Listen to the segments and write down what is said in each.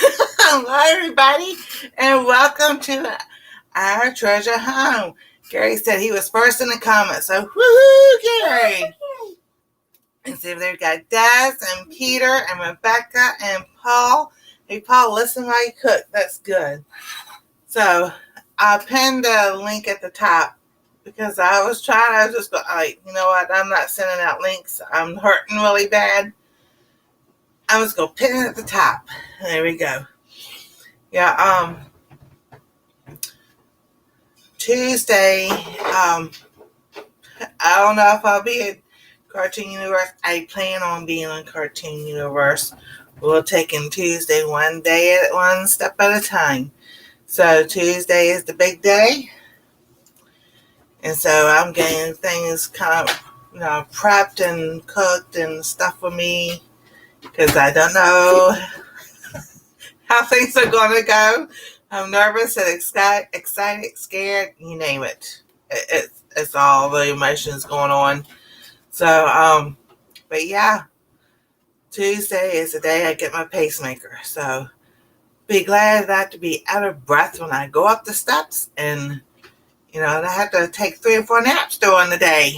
Hello, everybody, and welcome to our treasure home. Gary said he was first in the comments, so woohoo, Gary! And so they've got Des and Peter and Rebecca and Paul. Hey, Paul, listen while you cook. That's good. So I pinned the link at the top because I was just like, you know what? I'm not sending out links. I'm hurting really bad. I was going to pin it at the top. There we go. Yeah, Tuesday, I don't know if I'll be at Cartoon Universe. I plan on being on Cartoon Universe. We'll take in Tuesday one step at a time. So Tuesday is the big day. And so I'm getting things kind of, prepped and cooked and stuff for me because I don't know how things are going to go. I'm nervous and excited, scared, you name it. It's all the emotions going on. So, but yeah, Tuesday is the day I get my pacemaker. So be glad not to be out of breath when I go up the steps and, I have to take 3 or 4 naps during the day.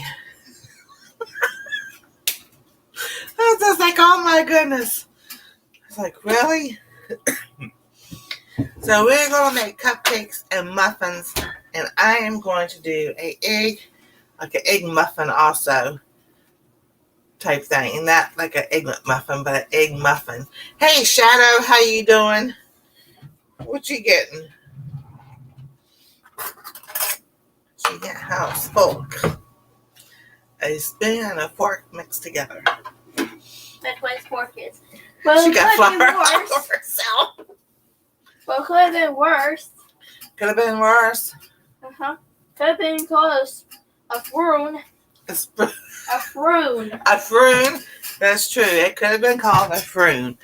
I was just like, oh my goodness. It's like, really? So we're going to make cupcakes and muffins, and I am going to do an egg muffin also type thing, and not like an egglet muffin, but an egg muffin. Hey, Shadow, how you doing? What you getting? She got house fork. A spoon and a fork mixed together. That's what his fork is. Well, she got flour all over herself. Well, could have been worse. Could have been worse. Uh-huh. Could have been close. A froon. A froon. A froon. That's true. It could have been called a froon.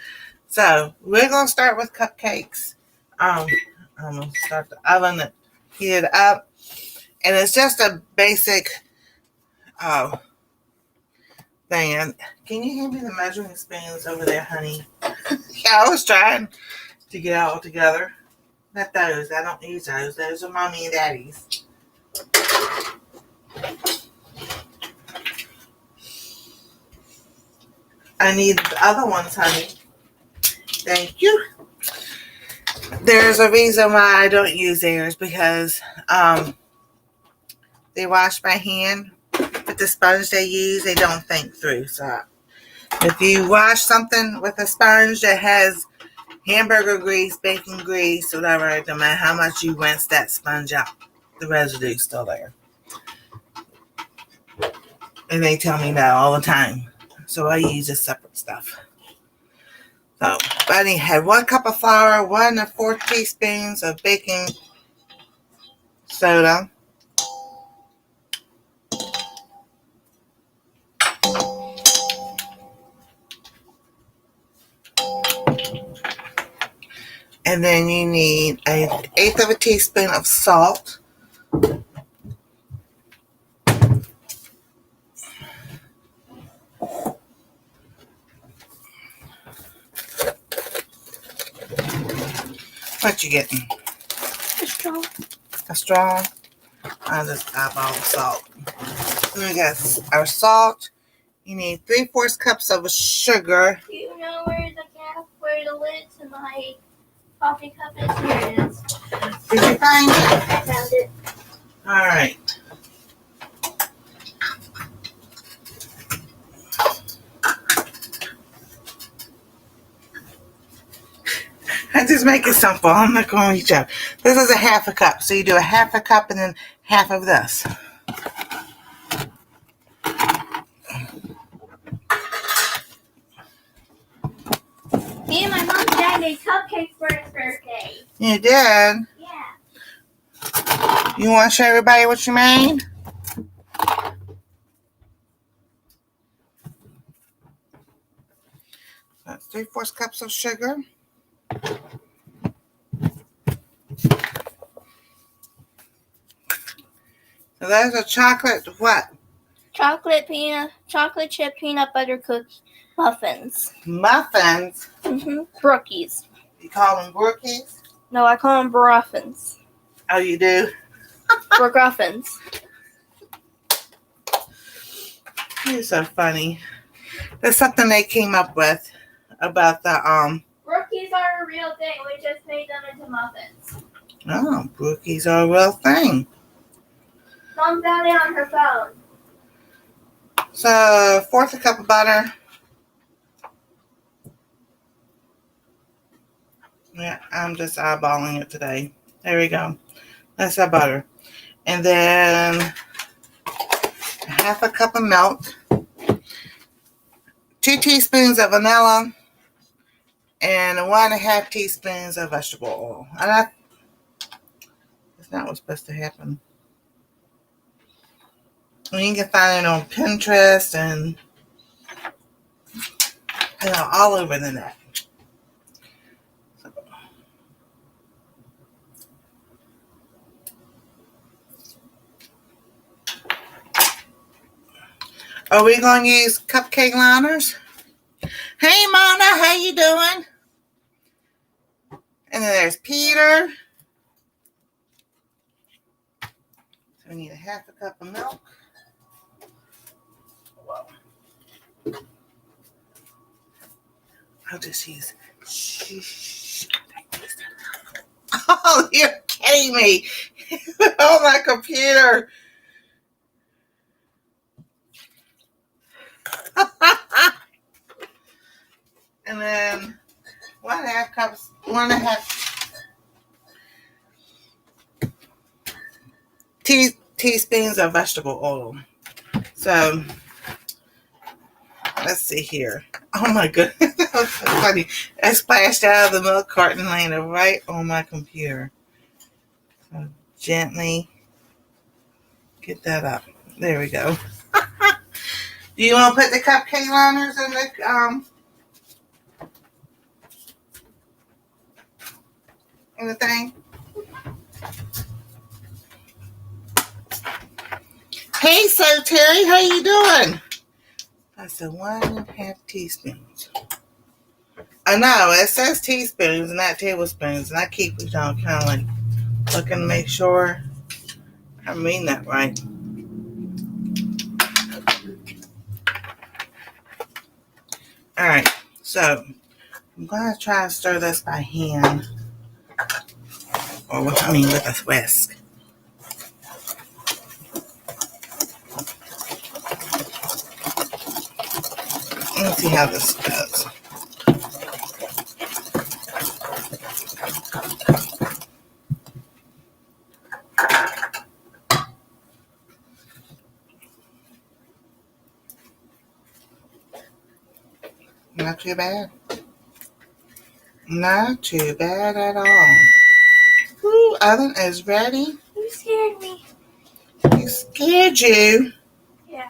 So we're gonna start with cupcakes. I'm gonna start the oven and heat it up, and it's just a basic thing. Can you hand me the measuring spoons over there, honey? Yeah, I was trying to get it all together. Not those. I don't use those. Those are mommy and daddy's. I need the other ones, honey. Thank you. There's a reason why I don't use theirs because they wash my hand. With the sponge they use, they don't think through. So if you wash something with a sponge that has hamburger grease, bacon grease, whatever, no matter how much you rinse that sponge out, the residue's still there. And they tell me that all the time. So I use just separate stuff. So I had 1 cup of flour, 1 and 4 teaspoons of baking soda. And then you need 1/8 of a teaspoon of salt. What you getting? A straw. A straw? I'll just eyeball salt. Then we got our salt. You need 3/4 cups of sugar. Do you know where the lid to my coffee cup is? Here it is. Did you find it? I found it. All right. I just make it simple. I'm not going to reach out. This is a 1/2 cup. So you do a 1/2 cup and then half of this. Me and my mom and dad made cupcakes for his birthday. You did? Yeah. You want to show everybody what you made? That's 3/4 cups of sugar. So that's a chocolate what? Chocolate chip peanut butter cookie muffins. Muffins? Mm-hmm. Brookies. You call them brookies? No, I call them Muffins. Oh, you do? Muffins. You're so funny. That's something they came up with about the Brookies are a real thing. We just made them into muffins. Oh, brookies are a real thing. Mom found it on her phone. So, fourth a cup of butter. Yeah, I'm just eyeballing it today. There we go. That's our butter. And then half a cup of milk. 2 teaspoons of vanilla. And 1.5 teaspoons of vegetable oil. And that's not what's supposed to happen. And you can find it on Pinterest and all over the net. Are we going to use cupcake liners? Hey, Mona, how you doing? And then there's Peter. So we need a half a cup of milk. Whoa. I'll just use. Oh, you're kidding me. Oh, my computer. And then 1.5 cups, 1.5 teaspoons of vegetable oil. So let's see here. Oh my goodness, that was so funny. I splashed out of the milk carton and landed right on my computer. So gently get that up. There we go. Do you want to put the cupcake liners in the thing? Hey, so Terry, how you doing? I said 1.5 teaspoons. I know it says teaspoons and not tablespoons, and I keep kind of like looking to make sure I mean that right. All right, so I'm gonna try to stir this by hand, or with a whisk. Let's see how this goes. Not too bad. Not too bad at all. Ooh, oven is ready. You scared me. You scared you? Yeah.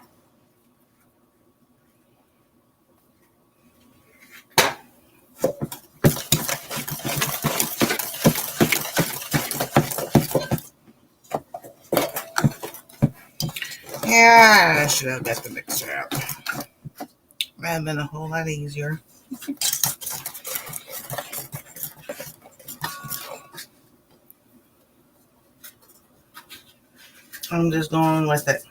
Yeah, I should have got the mixer out. That would have been a whole lot easier. I'm just going with it.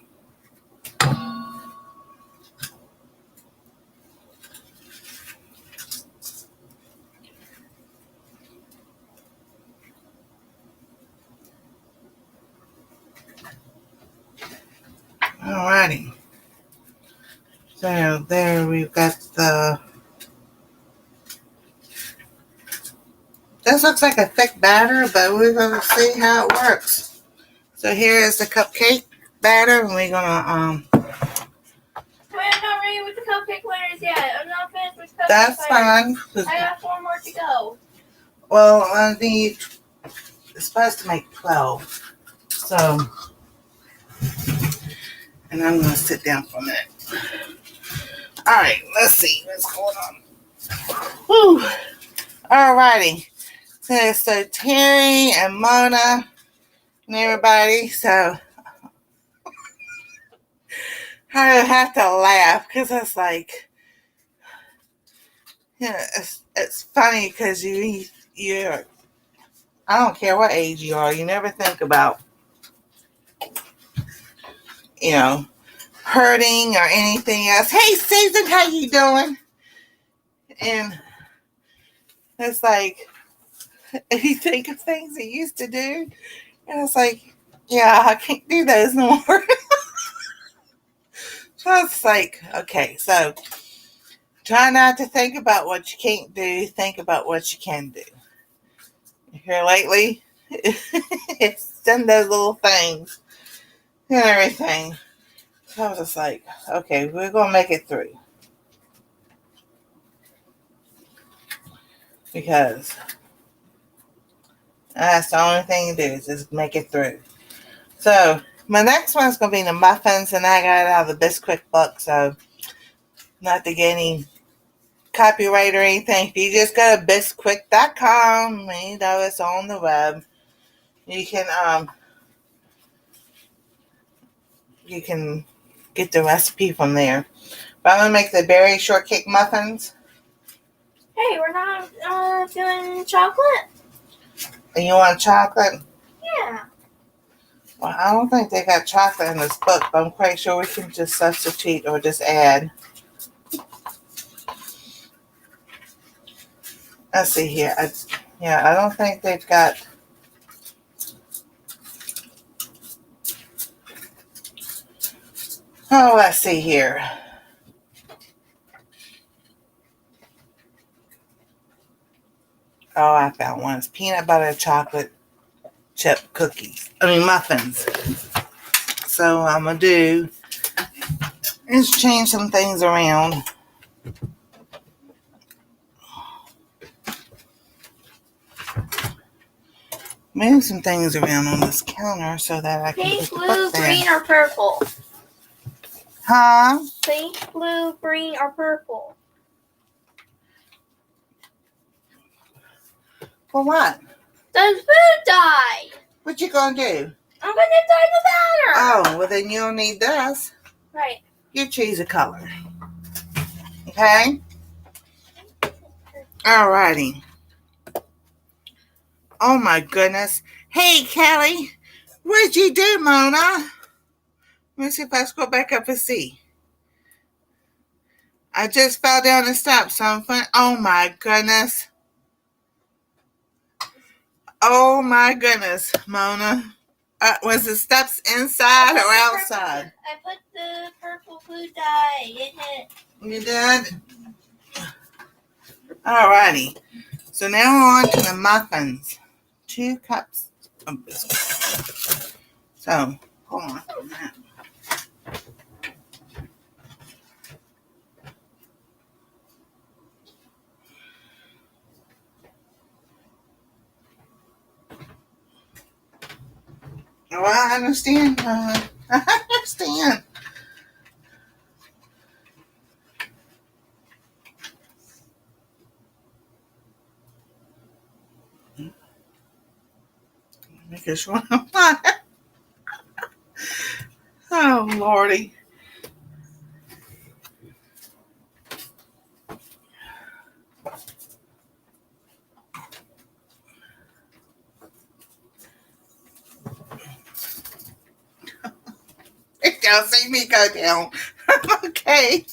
Alrighty. So there we've got the. This looks like a thick batter, but we're gonna see how it works. So here is the cupcake batter, and we're gonna Wait, I'm not ready with the cupcake liners yet. I'm not finished with cupcake That's liners. fine. I got 4 more to go. Well, I need. It's supposed to make 12. So, and I'm gonna sit down for a minute. All right, let's see what's going on. Whew. Alrighty. So Terry and Mona and everybody. So I have to laugh because it's like, it's funny because you I don't care what age you are, you never think about, hurting or anything else. Hey, Susan, how you doing? And it's like, you think of things you used to do, and it's like, yeah, I can't do those no more. So it's like, okay, so try not to think about what you can't do. Think about what you can do. Here lately, it's done those little things and everything. So I was just like, okay, we're going to make it through. Because that's the only thing to do is just make it through. So my next one is going to be the muffins, and I got it out of the Bisquick book, so not to get any copyright or anything. If you just go to bisquick.com, it's on the web. You can get the recipe from there. But I'm going to make the berry shortcake muffins. Hey, we're not doing chocolate? And you want chocolate? Yeah. Well, I don't think they got chocolate in this book, but I'm quite sure we can just substitute or just add. Let's see here. I don't think they've got... Oh, let's see here. Oh, I found one. It's peanut butter chocolate chip muffins. So I'm going to do is change some things around. Move some things around on this counter so that I can Pink, put the blue, book there. green, or purple? Huh? Pink, blue, green, or purple? For what? Does food dye? What you gonna do? I'm gonna dye the batter. Oh, well then you don't need this. Right. You choose a color. Okay? Alrighty. Oh my goodness. Hey, Kelly. What'd you do, Mona? Let me see if I scroll back up and see. I just fell down and stopped something. Oh my goodness. Oh my goodness, Mona. Was the steps inside or outside? I put the purple food dye in it. You did? Alrighty. So now we're on to the muffins. 2 cups of biscuit. So, hold on. Oh, I understand. I understand. Making sure I'm not. Oh, Lordy. Y'all see me go down. Okay.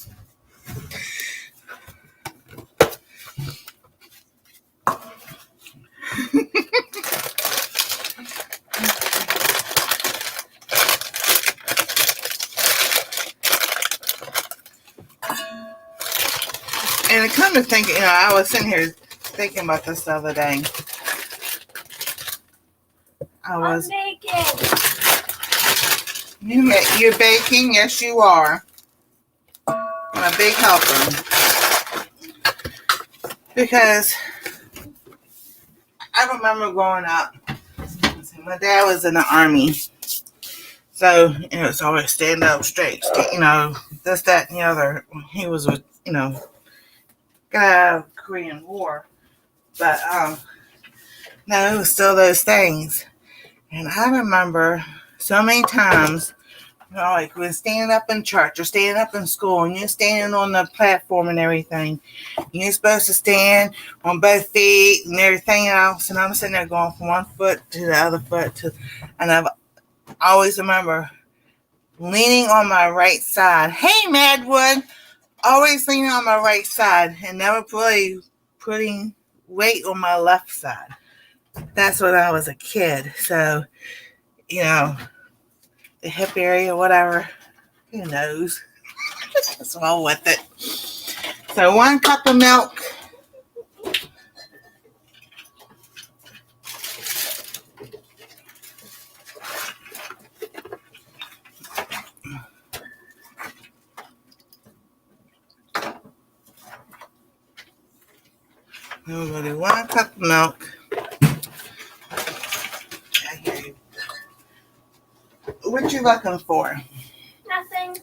And it come to think, I was sitting here thinking about this the other day. I'm baking. You're baking? Yes, you are. I'm a big helper. Because I remember growing up, my dad was in the Army. So, it's always stand up straight, this, that, and the other. He was, got out of the Korean War. But, no, it was still those things. And I remember so many times Like when standing up in church or standing up in school and you're standing on the platform and everything. You're supposed to stand on both feet and everything else. And I'm sitting there going from one foot to the other foot and I always remember leaning on my right side. Hey, Madwood! Always leaning on my right side and never really putting weight on my left side. That's when I was a kid. So, the hip area, whatever, who knows? What's wrong with it? So 1 cup of milk. We're going to do 1 cup of milk. What you looking for? Nothing.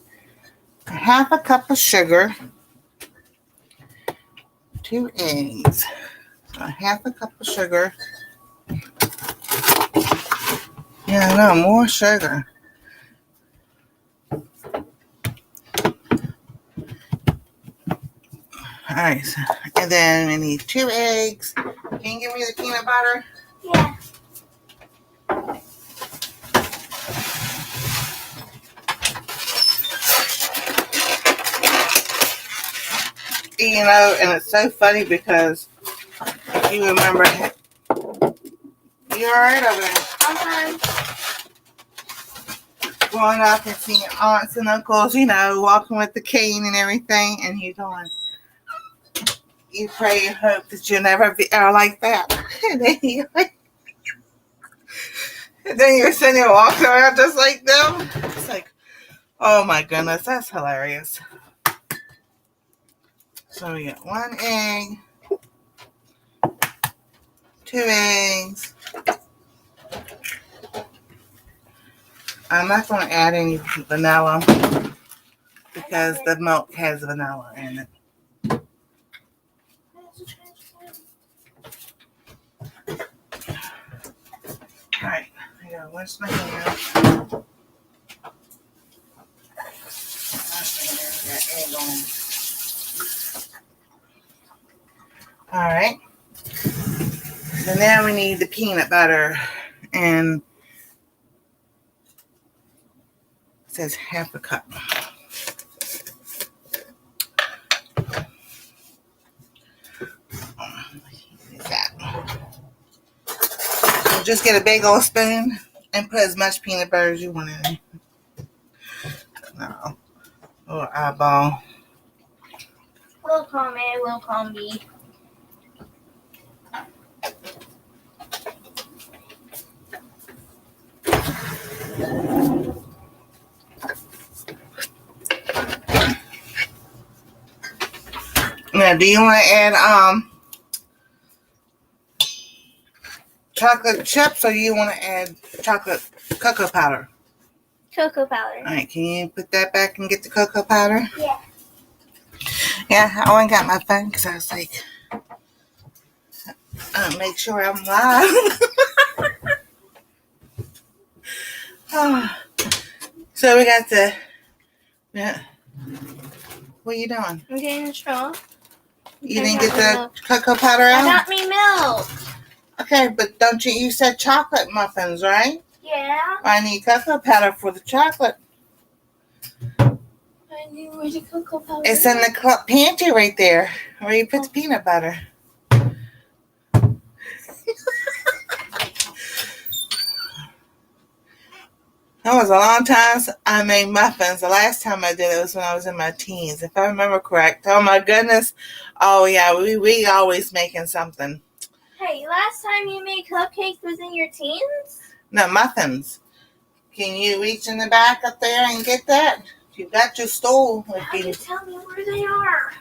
1/2 cup of sugar. 2 eggs. So 1/2 cup of sugar. Yeah, no, more sugar. Alright, and then we need 2 eggs. Can you give me the peanut butter? Yeah. And it's so funny because you remember, you're alright over there. Growing up and seeing aunts and uncles, walking with the cane and everything, and you going, you pray and hope that you'll never be like that. And then you're sitting there walking around just like them. It's like, oh my goodness, that's hilarious. So we got 1 egg, 2 eggs. I'm not going to add any vanilla because the milk has vanilla in it. Alright, I gotta wash my hands. Alright. So now we need the peanut butter. And it says 1/2 cup. So just get a big old spoon and put as much peanut butter as you want in. No. Little eyeball. Will call me, will call me. Now, do you want to add chocolate chips or do you want to add chocolate cocoa powder? Cocoa powder. All right, can you put that back and get the cocoa powder? Yeah. Yeah, I went and got my phone because I was like, make sure I'm live. So we got the, what are you doing? I'm getting a straw. You didn't get the cocoa powder out? I got me milk. Okay, but don't you said chocolate muffins, right? Yeah. I need cocoa powder for the chocolate. I knew where the cocoa powder It's in the pantry right there, where you put the peanut butter. That was a long time since I made muffins. The last time I did it was when I was in my teens, if I remember correct. Oh my goodness. Oh yeah, we always making something. Hey, last time you made cupcakes was in your teens? No, muffins. Can you reach in the back up there and get that? You got your stool. How do you tell me where they are?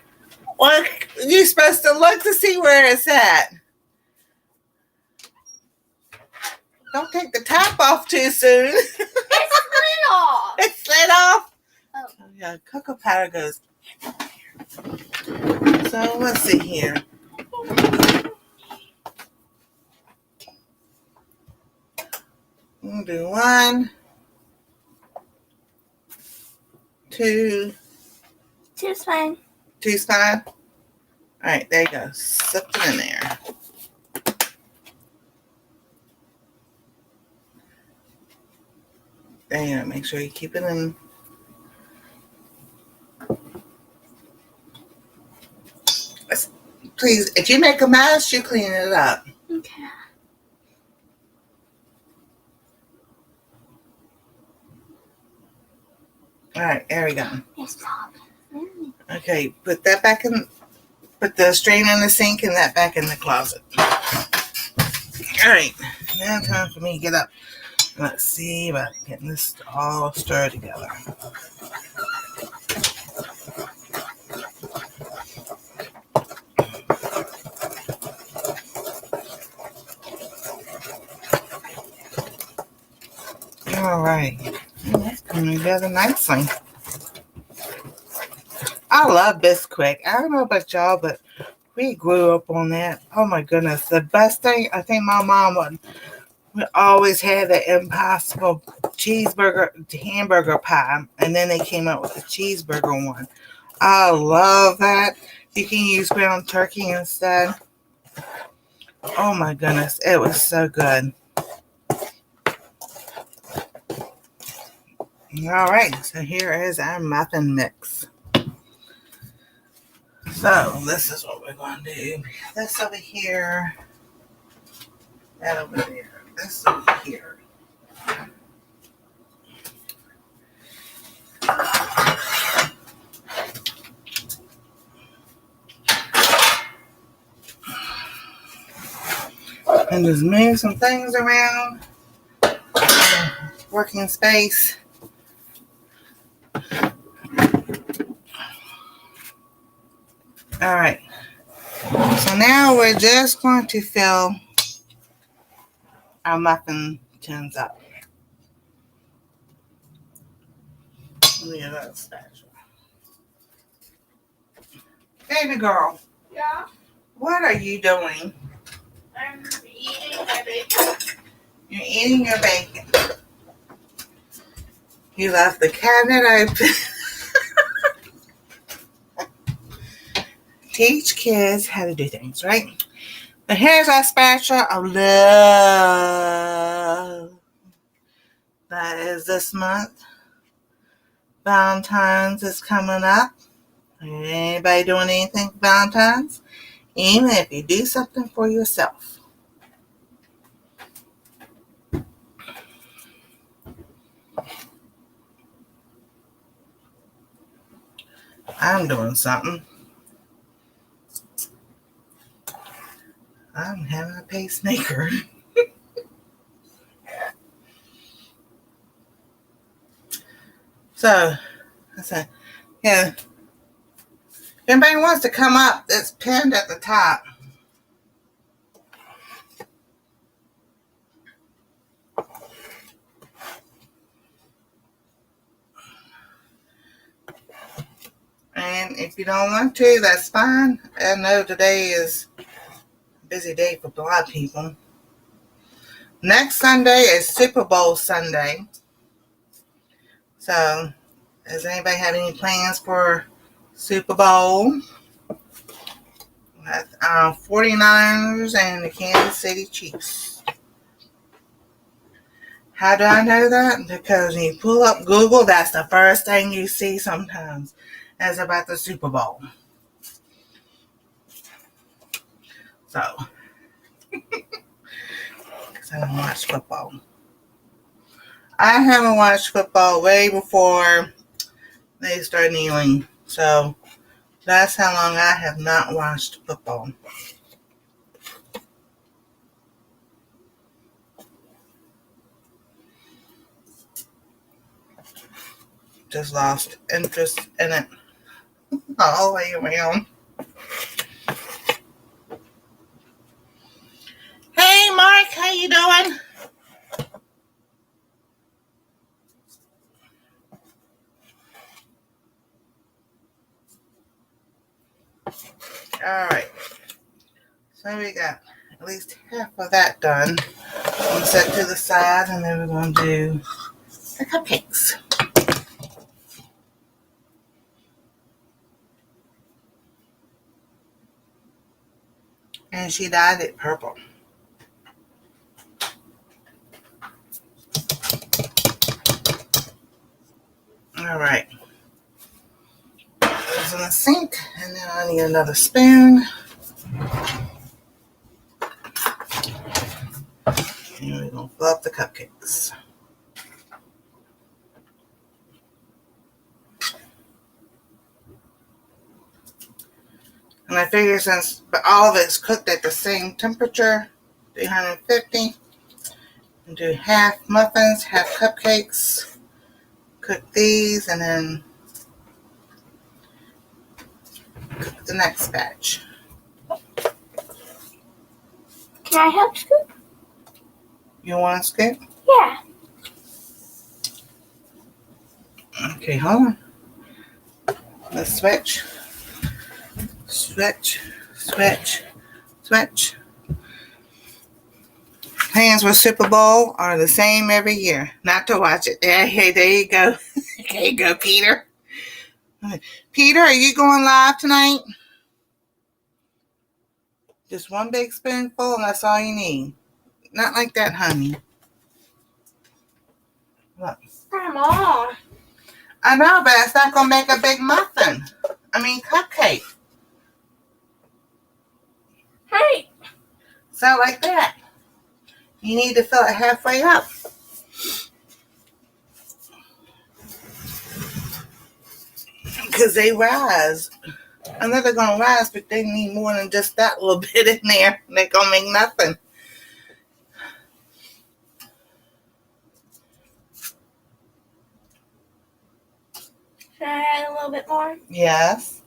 Well, you're supposed to look to see where it's at. Don't take the top off too soon. It's split off. It slid off? Oh. Yeah, cocoa powder goes. So let's see here. We'll do 1. Two's fine. Two's fine? Alright, there you go. Slip it in there. There you go. Make sure you keep it in. Please, if you make a mess, you clean it up. Okay. Alright, there we go. Stop. Okay, put that back in. Put the strainer in the sink and that back in the closet. Alright, now time for me to get up. Let's see about getting this all stirred together. Alright, that's coming together nicely. I love Bisquick. I don't know about y'all, but we grew up on that. Oh my goodness. The best thing, I think my mom would always had the Impossible cheeseburger, hamburger pie. And then they came out with the cheeseburger one. I love that. You can use ground turkey instead. Oh my goodness. It was so good. Alright, so here is our muffin mix. So, this is what we're going to do. This over here. That over there. This over here. And just move some things around. Working space. Alright, so now we're just going to fill our muffin tins up. Let me get that spatula. Baby girl. Yeah? What are you doing? I'm eating my bacon. You're eating your bacon. You left the cabinet open. Teach kids how to do things, right? But here's our spatula of love. That is this month. Valentine's is coming up. Anybody doing anything for Valentine's? Even if you do something for yourself. I'm doing something. I'm having a pacemaker. So, I said, yeah. If anybody wants to come up, it's pinned at the top. And if you don't want to, that's fine. I know today is a busy day for a lot of people. Next Sunday is Super Bowl Sunday. So, does anybody have any plans for Super Bowl? That's 49ers and the Kansas City Chiefs. How do I know that? Because when you pull up Google, that's the first thing you see sometimes. That's about the Super Bowl. So, because I don't watch football. I haven't watched football way before they start kneeling. So, that's how long I have not watched football. Just lost interest in it all the way around. Hey, Mark, how you doing? All right. So we got at least half of that done. We'll set to the side, and then we're going to do the cupcakes. And she dyed it purple. All right. Those in the sink. And then I need another spoon. And we're going to fill up the cupcakes. And I figure since all of it's cooked at the same temperature, 350, and do half muffins, half cupcakes, cook these, and then cook the next batch. Can I help scoop? You want to scoop? Yeah. Okay, hold on. Let's switch. Switch, switch, switch. Plans for Super Bowl are the same every year. Not to watch it. Hey, there you go. There you go, Peter. Peter, are you going live tonight? Just one big spoonful, and that's all you need. Not like that, honey. Look. Come on. I know, but it's not going to make a big muffin. Cupcake. Hey. So like that. You need to fill it halfway up. Because they rise. I know they're going to rise, but they need more than just that little bit in there. They're going to make nothing. Should I add a little bit more? Yes.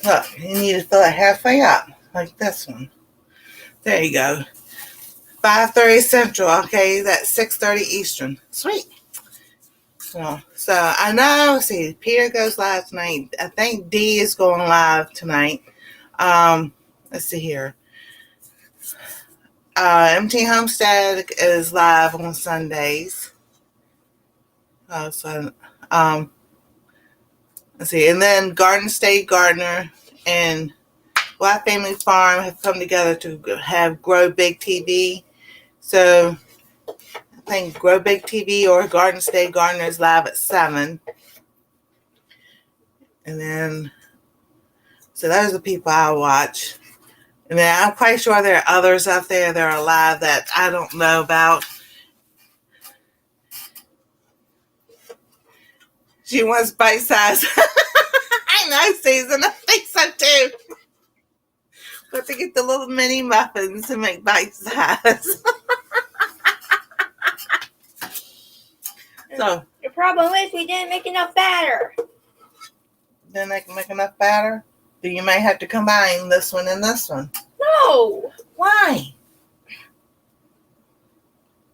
Look, you need to fill it halfway up, like this one. There you go. 5:30 Central, okay? That's 6:30 Eastern. Sweet. So I know, see, Peter goes live tonight. I think Dee is going live tonight. Let's see here. MT Homestead is live on Sundays. Let's see, and then Garden State Gardener and Black Family Farm have come together to have Grow Big TV. So I think Grow Big TV or Garden State Gardener is live at 7. And then, so those are the people I watch. And then I'm quite sure there are others out there that are live that I don't know about. She wants bite size. I know, Susan. I think so too. But to get the little mini muffins to make bite size. So the problem is we didn't make enough batter. Then I can make enough batter. So you may have to combine this one and this one. No. Why?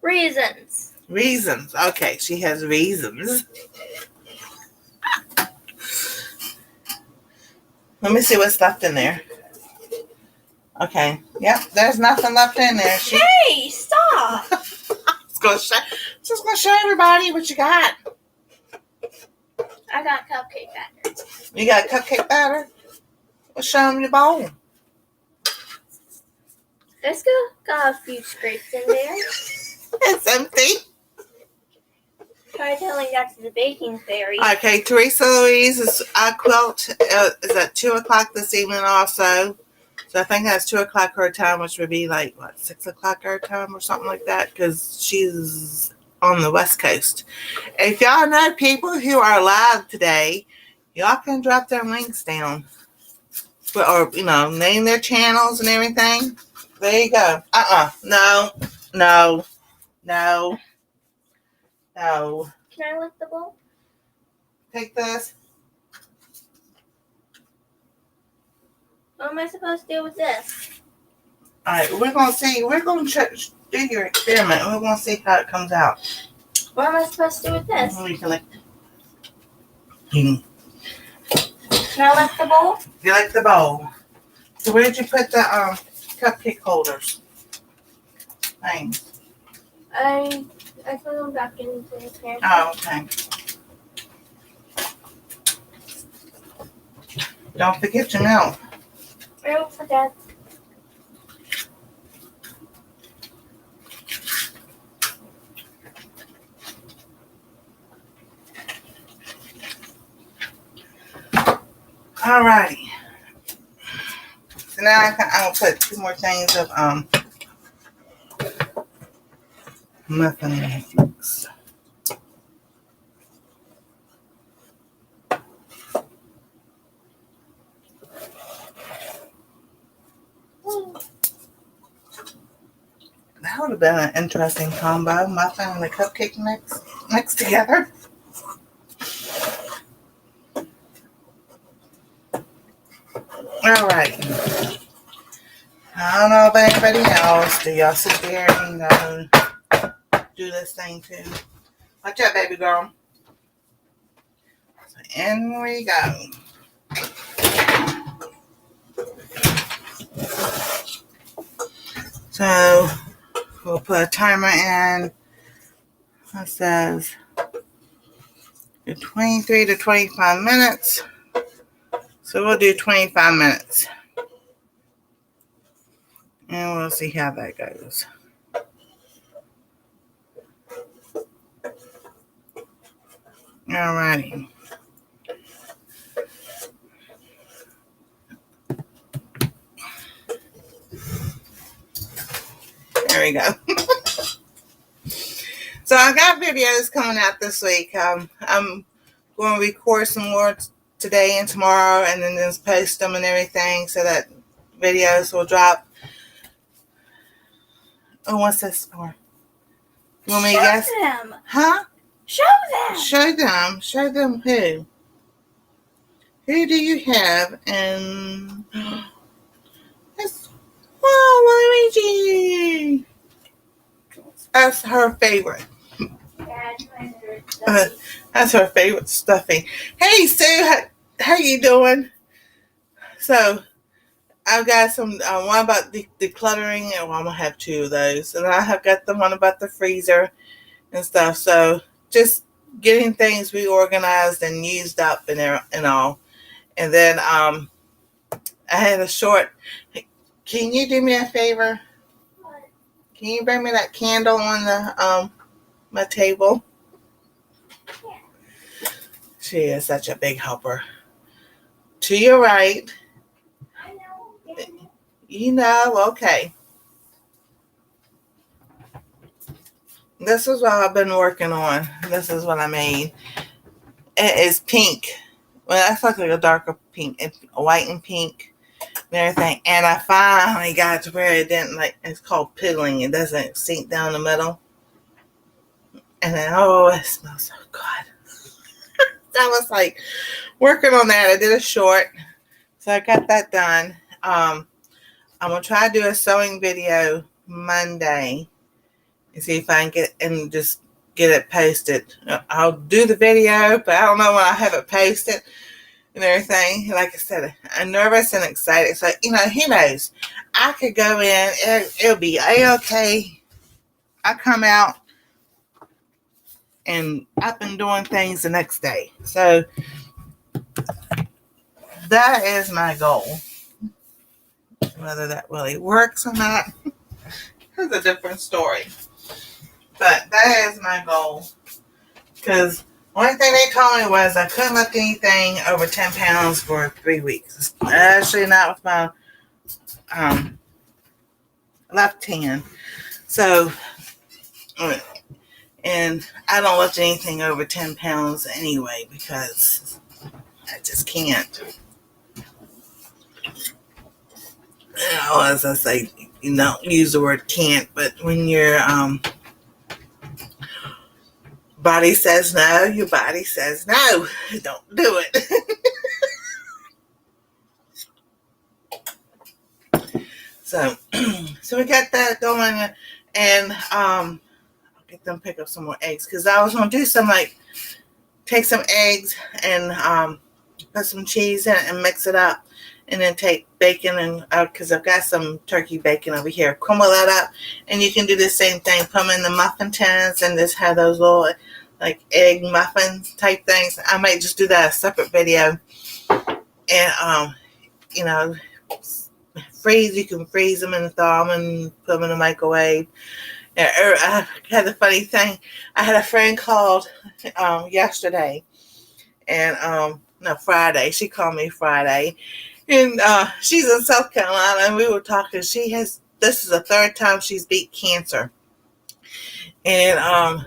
Reasons. Reasons. Okay, she has reasons. Let me see what's left in there. Okay. Yep, there's nothing left in there. Hey, stop. Just gonna show everybody what you got. I got cupcake batter. You got cupcake batter? Well, show them your bowl. Let's go. Got a few scrapes in there. It's empty. Try telling that to the baking fairy. Okay, Teresa Louise's quilt is at 2 o'clock this evening also. So I think that's 2 o'clock her time, which would be like, 6 o'clock her time or something like that, because she's on the West Coast. If y'all know people who are live today, y'all can drop their links down. Or, name their channels and everything. There you go. No. Can I lift the bowl? Take this. What am I supposed to do with this? All right, we're going to see. We're going to do your experiment. We're going to see how it comes out. What am I supposed to do with this? You can Can I lift the bowl? You like the bowl. So where did you put the cupcake holders? Thanks. I put them back into the pan. Oh, okay. Don't forget your milk. Don't forget. Alrighty. So now I'm gonna put 2 more things of muffin mix. That would have been an interesting combo, muffin and the cupcake mixed together. Alright. I don't know about anybody else. Do y'all sit there and do this thing too? Watch out, baby girl. So in we go. So we'll put a timer in. It says 23 to 25 minutes. So we'll do 25 minutes. And we'll see how that goes. Alrighty. There we go. So I got videos coming out this week. I'm going to record some more today and tomorrow, and then just post them and everything so that videos will drop. Oh, what's this for? You want me to guess? Show them. Huh? Show them. Show them. Show them who? Who do you have? And it's Luigi. That's her favorite. That's her favorite stuffing. Hey Sue, how you doing? So I've got some one about decluttering, and I'm gonna have 2 of those, and I have got the one about the freezer and stuff. So just getting things reorganized and used up and all. And then I had a short. Can you do me a favor? What? Can you bring me that candle on the my table? Yeah. She is such a big helper. To your right. I know. You know, okay. This is what I've been working on. This is what I made. It is pink. Well, that's like a darker pink. It's white and pink and everything. And I finally got to where it didn't it's called piddling. It doesn't sink down the middle. And then, oh, it smells so good. I was like working on that. I did a short. So I got that done. I'm going to try to do a sewing video Monday and see if I can just get it posted. I'll do the video, but I don't know when I'll have it posted and everything. Like I said, I'm nervous and excited. So, who knows? I could go in, it'll be A-okay. I come out and I've been doing things the next day. So that is my goal. Whether that really works or not is a different story. But that is my goal. Because one thing they told me was I couldn't lift anything over 10 pounds for 3 weeks. Actually, not with my left hand. So, and I don't lift anything over 10 pounds anyway because I just can't. As I say, you don't use the word can't, but when your body says no, your body says no. Don't do it. So we got that going, and I'll get them pick up some more eggs because I was gonna do some take some eggs and put some cheese in it and mix it up, and then take bacon and because I've got some turkey bacon over here, crumble that up, and you can do the same thing. Put them in the muffin tins and just have those little egg muffin type things. I might just do that a separate video, and freeze. You can freeze them and thaw them and put them in the microwave. And I had a funny thing. I had a friend called yesterday, and no, Friday. She called me Friday, and she's in South Carolina, and we were talking. This is the third time she's beat cancer, and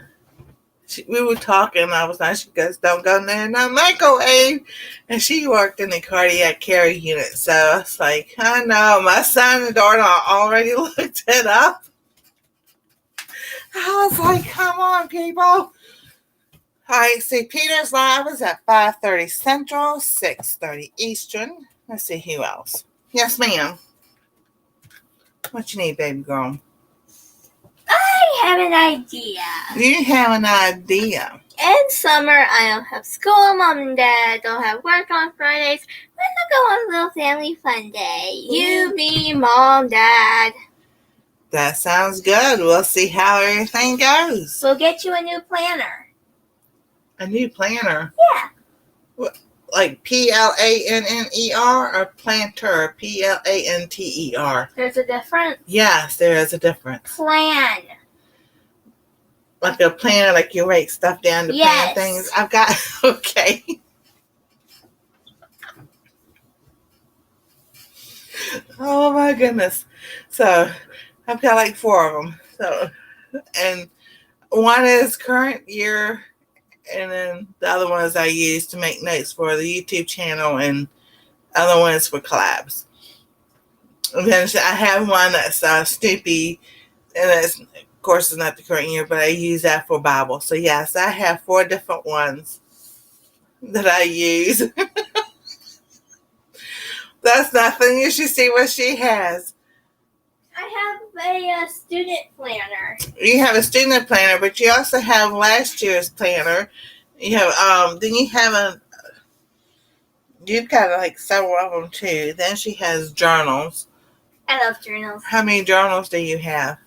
we were talking. I was like, she goes, "Don't go in there, no microwave." And she worked in the cardiac care unit, so I was like, I know. My son and daughter already looked it up. I was like, come on, people. All right, see, Peter's Live is at 5:30 Central, 6:30 Eastern. Let's see who else. Yes, ma'am. What you need, baby girl? I have an idea. You have an idea. In summer, I don't have school. Mom and Dad don't have work on Fridays. Let's go on a little family fun day. You, me, Mom, Dad. That sounds good. We'll see how everything goes. We'll get you a new planner. A new planner? Yeah. What, like PLANNER or planter? PLANTER? There's a difference. Yes, there is a difference. Plan. Like a planner, like you write stuff down to plan things. I've got, okay. Oh my goodness. So, I've got like 4 of them. So, and one is current year, and then the other ones I use to make notes for the YouTube channel, and other ones for collabs. And then I have one that's Snoopy, and it's, of course, it's not the current year, but I use that for Bible. So yes, I have 4 different ones that I use. That's nothing. You should see what she has. I have a student planner. You have a student planner, but you also have last year's planner. You have then you've got like several of them too. Then she has journals. I love journals. How many journals do you have?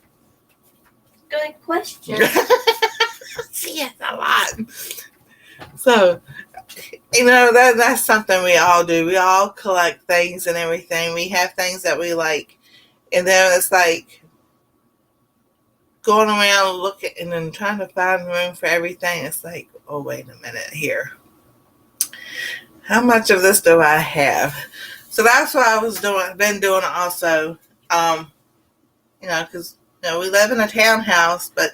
Good question. Yes, a lot. So, that's something we all do. We all collect things and everything. We have things that we like. And then it's like going around looking and then trying to find room for everything. It's like, oh, wait a minute here. How much of this do I have? So that's what I was doing. Been doing also. Because we live in a townhouse, but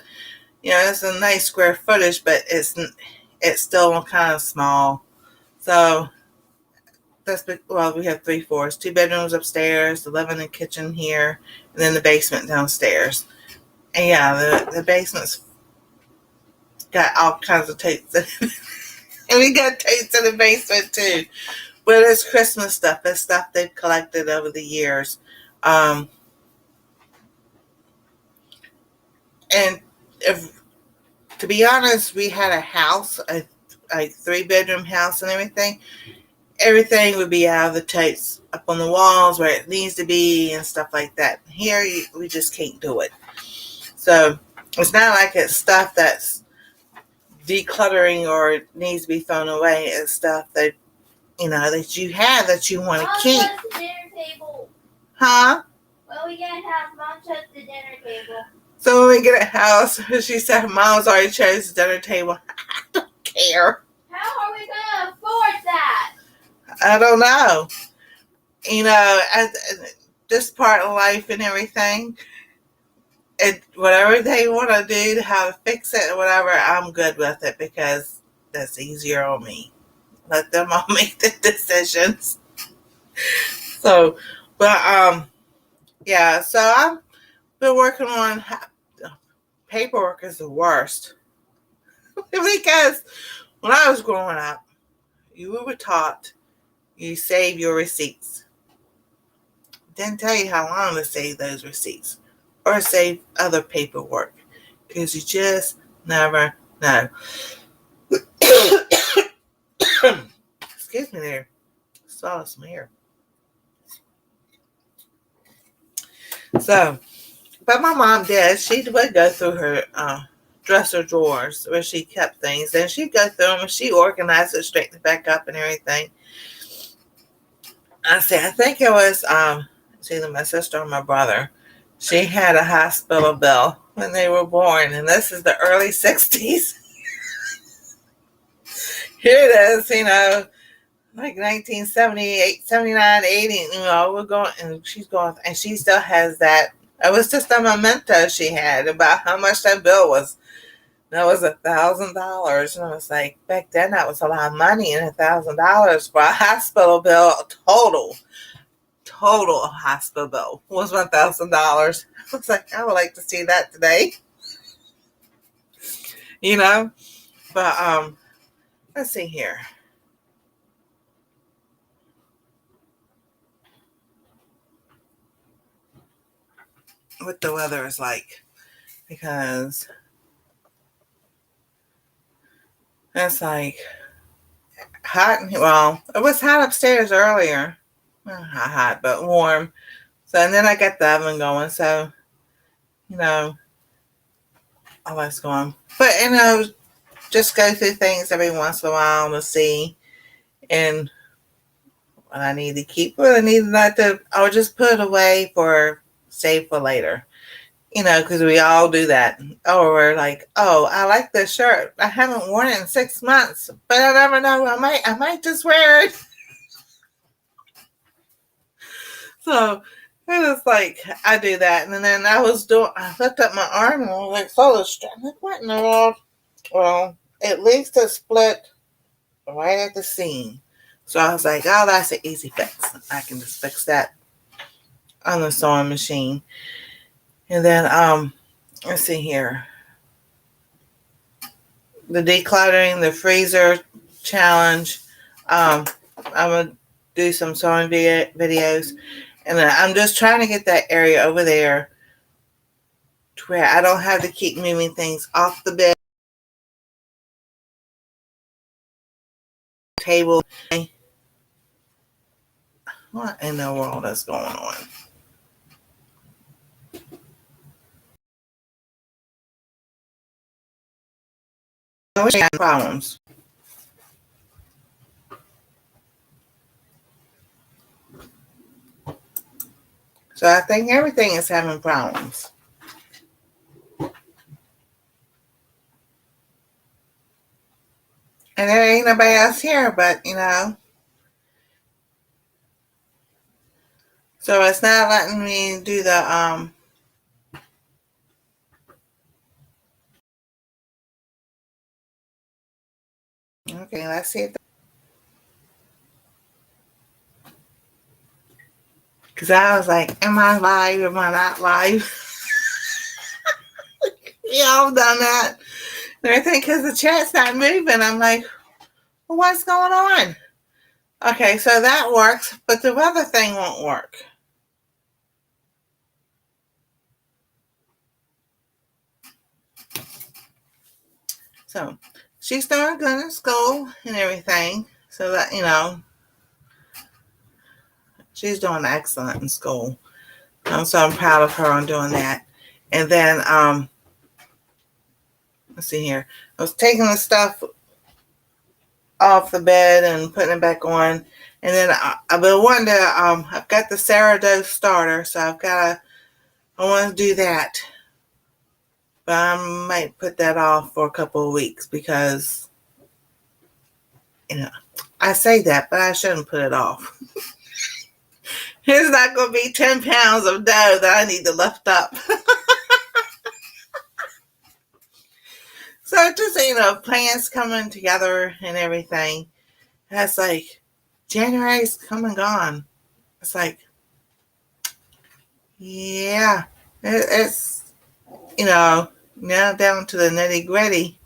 it's a nice square footage, but it's still kind of small. So we have 3 floors, 2 bedrooms upstairs, the living and kitchen here, and then the basement downstairs. And yeah, the basement's got all kinds of tapes in it. And we got tapes in the basement too. But it's Christmas stuff. It's stuff they've collected over the years. And to be honest, we had a house, a 3-bedroom house and everything. Everything would be out of the tapes up on the walls where it needs to be and stuff like that. Here, we just can't do it. So it's not like it's stuff that's decluttering or needs to be thrown away. It's stuff that that you have that you want to keep. Mom chose the dinner table. Huh? Well, we get a house. Mom chose the dinner table. So when we get a house, she said Mom's already chose the dinner table. I don't care. How are we going to afford that? I don't know. At this part of life and everything, whatever they want to do, how to fix it or whatever, I'm good with it because that's easier on me. Let them all make the decisions. So, but yeah. So I've been working on paperwork is the worst because when I was growing up, we were taught you save your receipts. Didn't tell you how long to save those receipts or save other paperwork because you just never know. Excuse me there. Saw some hair. So, but my mom did. She would go through her dresser drawers where she kept things. Then she'd go through them and she organized it, straightened it back up and everything. I think it was It's either my sister or my brother. She had a hospital bill when they were born, and this is the early 60s. Here it is, like 1978, 79, 80. We're going, and she's going, and she still has that. It was just a memento she had about how much that bill was. That was $1,000, and I was like, back then that was a lot of money, and $1,000 for a hospital bill total hospital bill was $1,000. I was like, I would like to see that today, you know. But let's see here. What the weather is like, because it's like hot. Well, it was hot upstairs earlier. Not hot, but warm. So, and then I got the oven going. So, all that's going. But, just go through things every once in a while to see. And what I need to keep, what I need not to, I'll just put it away save for later. Because we all do that. Or we're like, oh, I like this shirt. I haven't worn it in 6 months, but I never know. I might just wear it. So it was like, I do that. And then I looked up my arm and I was like, so I'm like, what in the world? Well, at least it split right at the seam. So I was like, oh, that's an easy fix. I can just fix that on the sewing machine. And then, let's see here. The decluttering, the freezer challenge. I'm going to do some sewing videos. And I'm just trying to get that area over there to where I don't have to keep moving things off the bed, table. What in the world is going on? I wish I had problems. So I think everything is having problems. And there ain't nobody else here, but so it's not letting me do the okay, let's see if, because I was like, am I live? Am I not live? Yeah, I've done that. And everything because the chat's not moving. I'm like, well, what's going on? Okay, so that works, but the other thing won't work. So she's doing good in school and everything. So that, she's doing excellent in school. So I'm proud of her on doing that. And then, let's see here. I was taking the stuff off the bed and putting it back on. And then I've been wanting to, I've got the sourdough starter, so I want to do that. But I might put that off for a couple of weeks because, I say that, but I shouldn't put it off. It's not going to be 10 pounds of dough that I need to lift up. So just, plans coming together and everything. That's like, January's come and gone. It's like, yeah, it's, now down to the nitty gritty,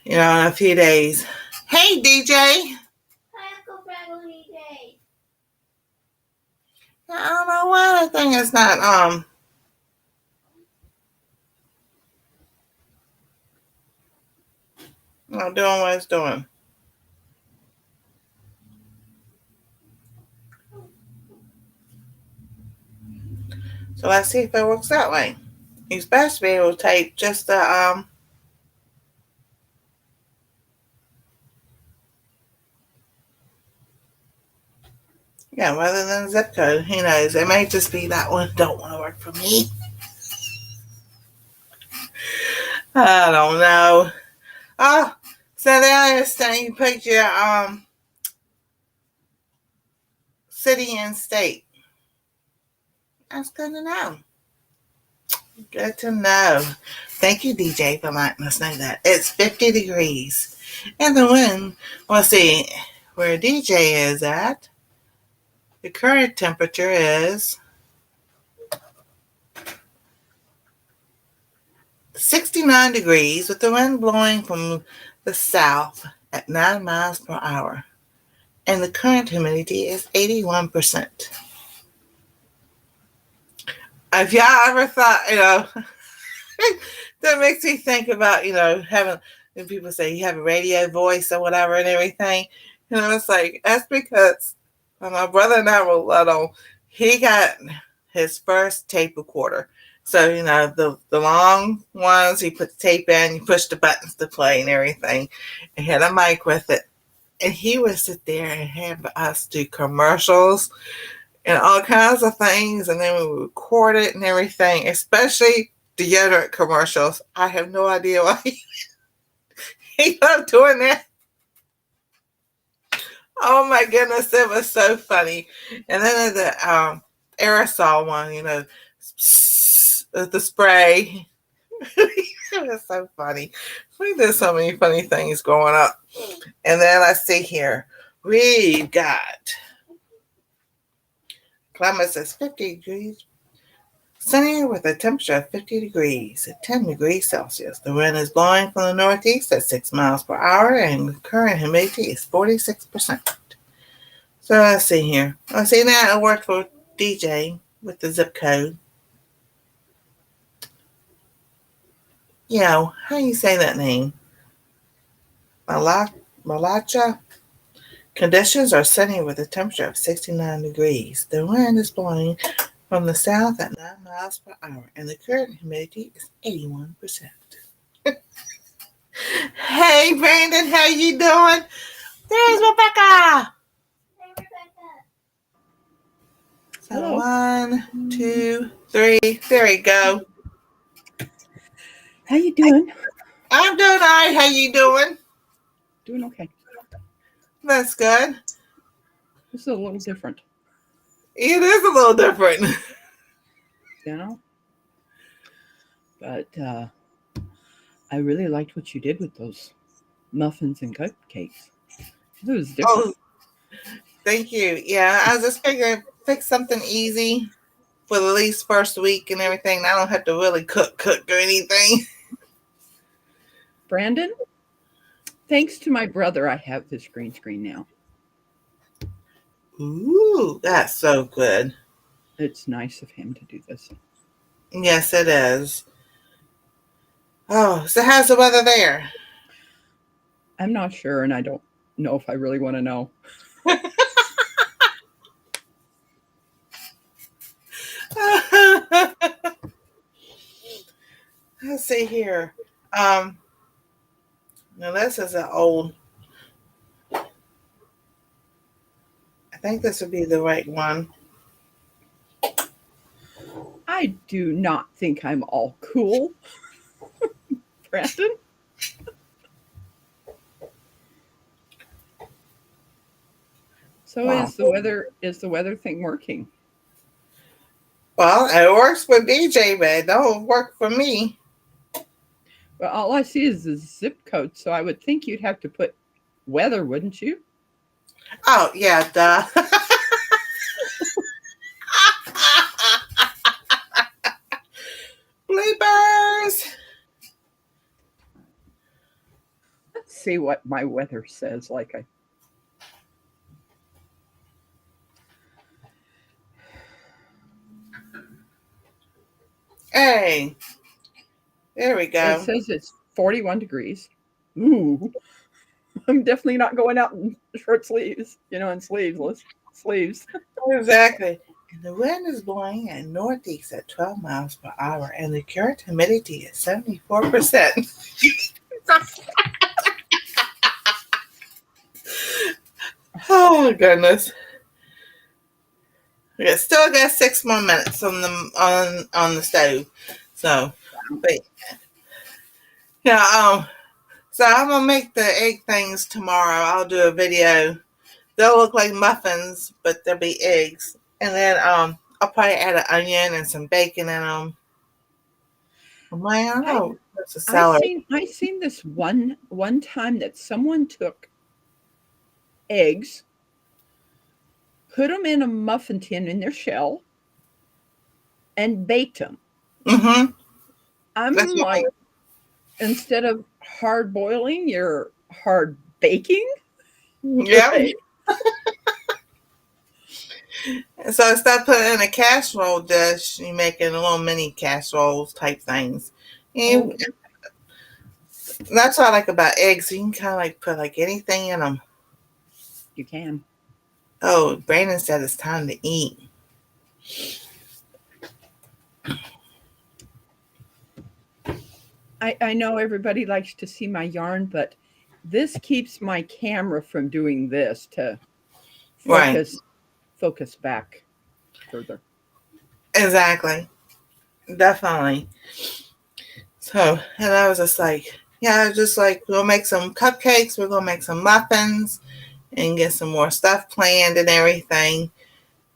in a few days. Hey, DJ. Hi, Uncle Fraggle DJ. I don't know why that thing is not, doing what it's doing. So let's see if it works that way. You're supposed to be able to tape just the, Yeah, rather than zip code. Who knows? It may just be that one don't want to work for me. I don't know. Oh, so then it's saying you put your city and state. That's good to know. Good to know. Thank you, DJ, for letting us know that. It's 50 degrees. And the wind, we'll see where DJ is at. The current temperature is 69 degrees with the wind blowing from the south at 9 miles per hour. And the current humidity is 81%. If y'all ever thought, that makes me think about, having, when people say you have a radio voice or whatever and everything. It's like, that's because when my brother and I were little, he got his first tape recorder. So, the long ones, he put the tape in, you push the buttons to play and everything. And had a mic with it. And he would sit there and have us do commercials and all kinds of things, and then we would record it and everything, especially deodorant commercials. I have no idea why he loved doing that. Oh my goodness, it was so funny. And then the aerosol one, the spray. It was so funny. We did so many funny things growing up. And then let's see here. We've got climate says 50 degrees. Sunny with a temperature of 50 degrees at 10 degrees Celsius. The wind is blowing from the northeast at 6 miles per hour, and the current humidity is 46%. So let's see here. Let's see now it worked for DJ with the zip code. How you say that name? Malacha? Conditions are sunny with a temperature of 69 degrees. The wind is blowing from the south at 9 miles per hour, and the current humidity is 81%. Hey, Brandon, how you doing? There's Rebecca. Hey, Rebecca. So hello. 1, 2, 3. There we go. How you doing? I'm doing all right. How you doing? Doing okay. That's good. This is a little different. It is a little different. But I really liked what you did with those muffins and cupcakes. It was different. Oh, thank you. Yeah, I was just figuring pick something easy for the least first week and everything. I don't have to really cook or anything. Brandon, thanks to my brother, I have this green screen now. Ooh, that's so good. It's nice of him to do this. Yes, it is. Oh, so how's the weather there? I'm not sure, and I don't know if I really want to know. Let's see here. Now this is an old. I think this would be the right one. I do not think I'm all cool, Brandon. So wow. Is the weather thing working? Well, it works for DJ, but it don't work for me. Well, all I see is the zip code, so I would think you'd have to put weather, wouldn't you? Oh, yeah, duh. Bleepers! Let's see what my weather says. Hey, there we go. It says it's 41 degrees. Ooh, I'm definitely not going out in short sleeves, and sleeveless sleeves. Exactly. And the wind is blowing at northeast at 12 miles per hour, and the current humidity is 74%. Oh, my goodness. We still got 6 more minutes on the stove. So, but yeah, so I'm gonna make the egg things tomorrow. I'll do a video. They'll look like muffins, but they'll be eggs. And then I'll probably add an onion and some bacon in them. I don't know. That's a celery. I seen this one time that someone took eggs, put them in a muffin tin in their shell, and baked them. Mm-hmm. I'm That's like, instead of hard boiling, you're hard baking. yeah. Great. So instead of putting in a casserole dish, you make it little mini casseroles type things. You, That's what I like about eggs. You can kind of like put like anything in them. You can. Oh, Brandon said it's time to eat. I know everybody likes to see my yarn, but this keeps my camera from doing this to focus back further. Exactly. Definitely. So, and I was just like, yeah, just like we'll make some cupcakes, we're gonna make some muffins and get some more stuff planned and everything.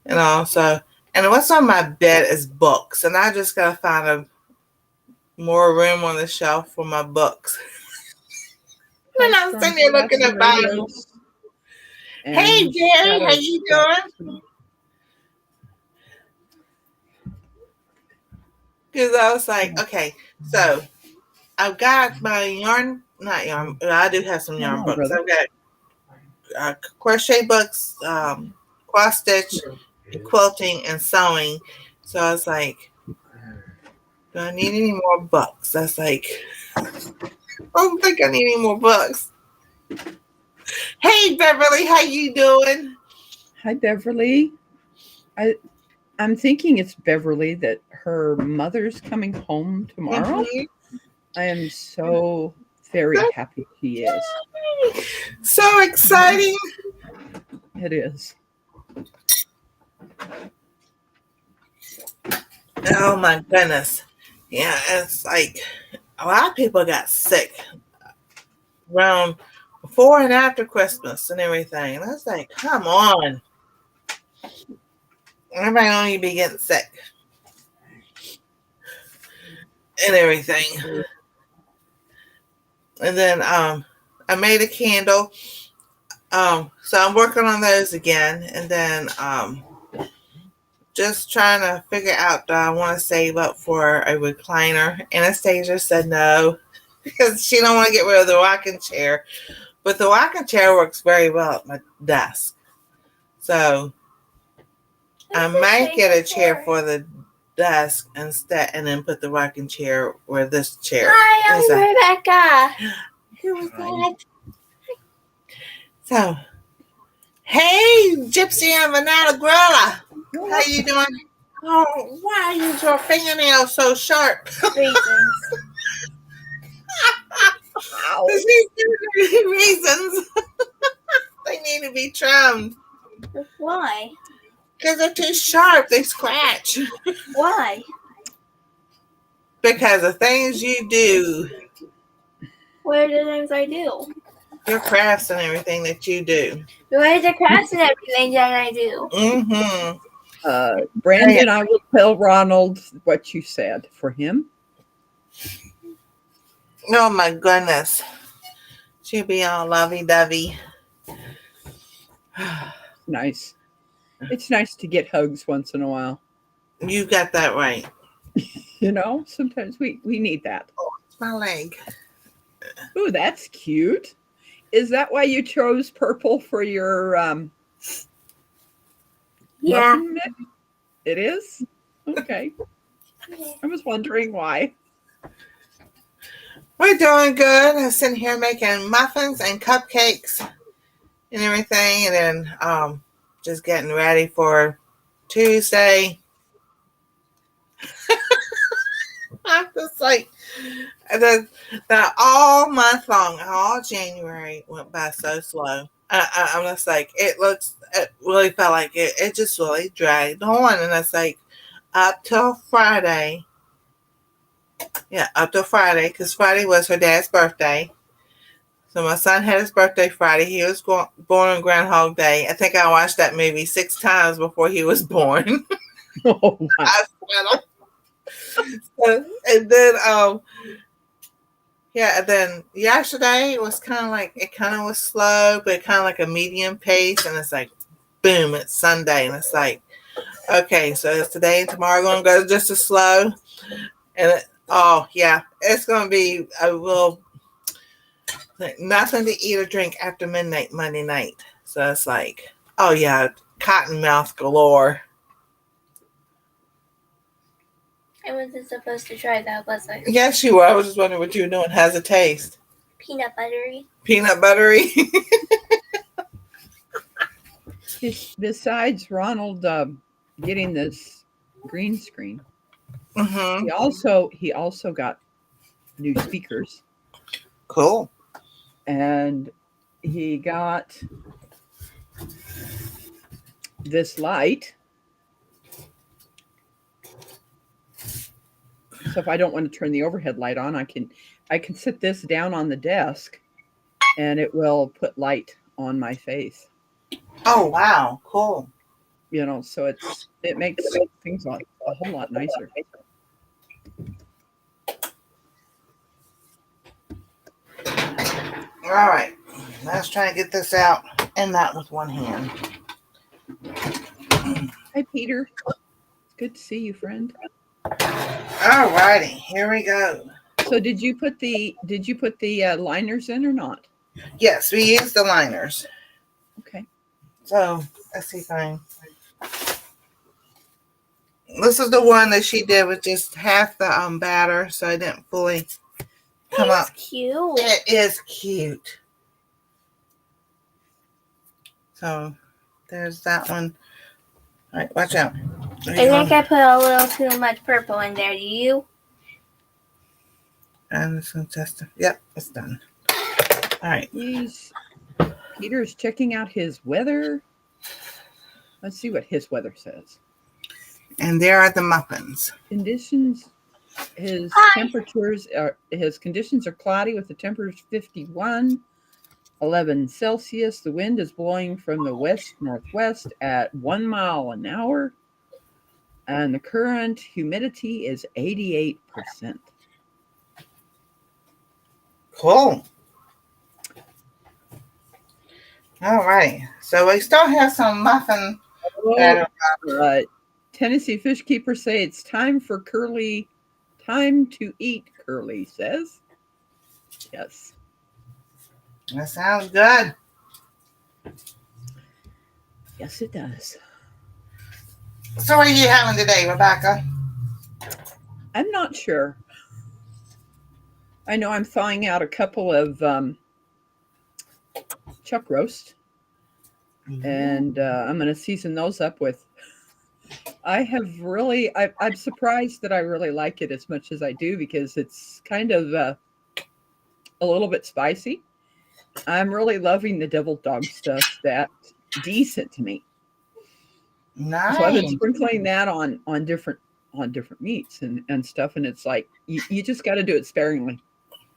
And also, and what's on my bed is books, and I just gotta find a more room on the shelf for my books. When I'm sitting there looking at Bibles. Hey Jerry, how you doing? Because I was like, okay, so I've got my not yarn. I do have some yarn books. I've got crochet books, cross stitch, quilting, and sewing. So I was like, do I need any more books? That's like, I don't think I need any more books. Hey Beverly, how you doing? Hi Beverly. I'm thinking it's Beverly that her mother's coming home tomorrow. Mm-hmm. I am so very happy she is. So exciting. It is. Oh my goodness. Yeah, it's like a lot of people got sick around before and after Christmas and everything. And I was like, come on. Everybody don't need to be getting sick. And everything. And then I made a candle. So I'm working on those again. And then just trying to figure out, do I want to save up for a recliner? Anastasia said no, because she don't want to get rid of the rocking chair. But the rocking chair works very well at my desk. So I might get a chair for the desk instead, and then put the rocking chair where this chair. Hi, I'm Rebecca. Who was that? So, hey, Gypsy and Vanilla Grilla. How you doing? Oh, why is your fingernails so sharp? Reasons. Reasons. They need to be trimmed. Why? Because they're too sharp. They scratch. Why? Because of things you do. What are the things I do? Your crafts and everything that you do. What are the crafts and everything that I do? Mm-hmm. Brandon, I will tell Ronald what you said for him. Oh my goodness. She'll be all lovey-dovey. Nice. It's nice to get hugs once in a while. You got that right. You know, sometimes we need that. Oh, it's my leg. Ooh, that's cute. Is that why you chose purple for your Yeah. muffin mix? It is? Okay. I was wondering why. We're doing good. I'm sitting here making muffins and cupcakes and everything, and then just getting ready for Tuesday. I'm just like, the all month long, all January went by so slow. I'm just like, it looks it really felt like it just really dragged on. And it's like up till Friday. Yeah, up till Friday, because Friday was her dad's birthday. So my son had his birthday Friday. He was born on Groundhog Day. I think I watched that movie 6 times before he was born. Oh, wow. I and then yeah, and then yesterday it was kind of like it kind of was slow, but kind of like a medium pace. And it's like, boom, it's Sunday, and it's like, okay, so is today and tomorrow going to go just as slow? And oh yeah, it's going to be a little nothing to eat or drink after midnight Monday night. So it's like, oh yeah, cotton mouth galore. I wasn't supposed to try that, was I? Yes, you were. I was just wondering what you were doing. How's it taste? Peanut buttery. Peanut buttery. Besides Ronald getting this green screen, Mm-hmm. he also got new speakers, Cool. and he got this light. So if I don't want to turn the overhead light on, I can sit this down on the desk, and it will put light on my face. Oh wow, cool. So it makes things a whole lot nicer. All right, let's try and get this out and not with one hand. Hi, Peter. It's good to see you, friend. All righty, here we go. So did you put the liners in or not? Yes, we used the liners. Okay. So let's see if this is the one that she did with just half the batter, so it didn't fully come up. Cute. It is cute. So there's that one. All right, watch out. I think I put a little too much purple in there. Do you? And this one's just, yep, it's done. All right. Peter's checking out his weather. Let's see what his weather says. And there are the muffins. Conditions. His conditions are cloudy with the temperature 51, 11 Celsius. The wind is blowing from the west-northwest at 1 mile an hour. And the current humidity is 88%. Cool. All right. So we still have some muffin batter. Tennessee fish keepers say it's time to eat, Curly says. Yes. That sounds good. Yes, it does. So what are you having today, Rebecca? I'm not sure. I know I'm thawing out a couple of chuck roast, and I'm going to season those up with. I'm surprised that I really like it as much as I do, because it's kind of a little bit spicy. I'm really loving the deviled dog stuff. That's decent to me. Nice. So I've been sprinkling that on different meats and stuff, and it's like you just got to do it sparingly,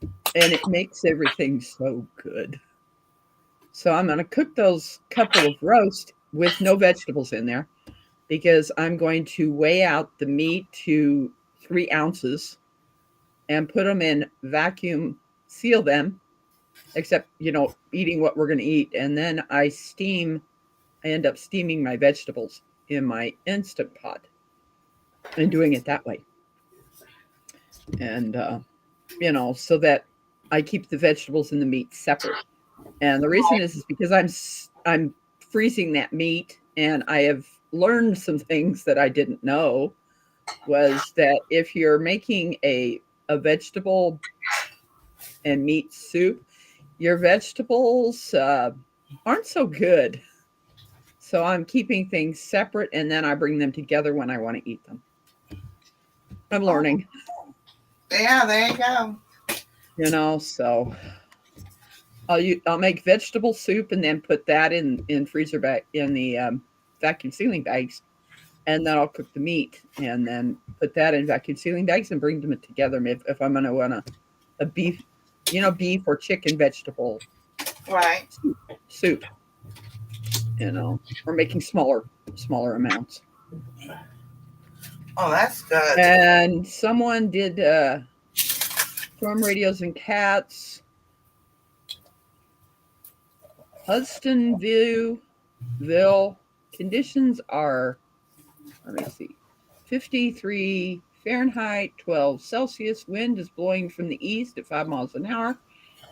and it makes everything so good. So I'm going to cook those couple of roast with no vegetables in there, because I'm going to weigh out the meat to 3 ounces and put them in, vacuum seal them, except, eating what we're going to eat. And then I end up steaming my vegetables in my Instant Pot and doing it that way. And, so that I keep the vegetables and the meat separate. And the reason is because I'm freezing that meat, and I have learned some things that I didn't know, was that if you're making a vegetable and meat soup, your vegetables aren't so good. So I'm keeping things separate, and then I bring them together when I want to eat them. I'm learning. Yeah, there you go. So I'll make vegetable soup and then put that in freezer bag in the vacuum sealing bags, and then I'll cook the meat and then put that in vacuum sealing bags and bring them together if I'm going to want a beef, beef or chicken vegetable Right. soup, or making smaller amounts. Oh, that's good. And someone did storm radios and cats. Hudsonville conditions are, let me see, 53 Fahrenheit, 12 Celsius. Wind is blowing from the east at 5 miles an hour,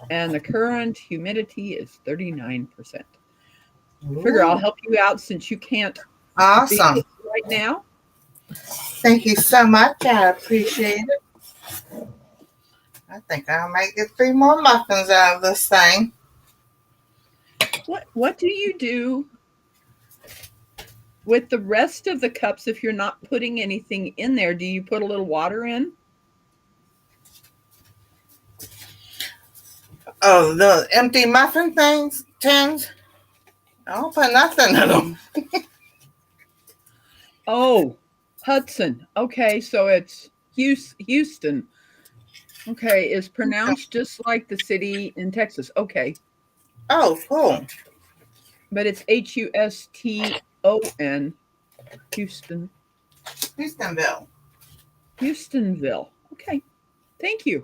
and the current humidity is 39%. Figure I'll help you out since you can't be Awesome. right now. Thank you so much. I appreciate it. I think I might get 3 more muffins out of this thing. What do you do with the rest of the cups if you're not putting anything in there? Do you put a little water in? Oh, the empty muffin tins? I don't put nothing in them. Oh, Hudson. Okay, so it's Houston. Okay, is pronounced just like the city in Texas. Okay, Oh, cool. but it's Huston, Houston, Houstonville. Houstonville. Okay, thank you.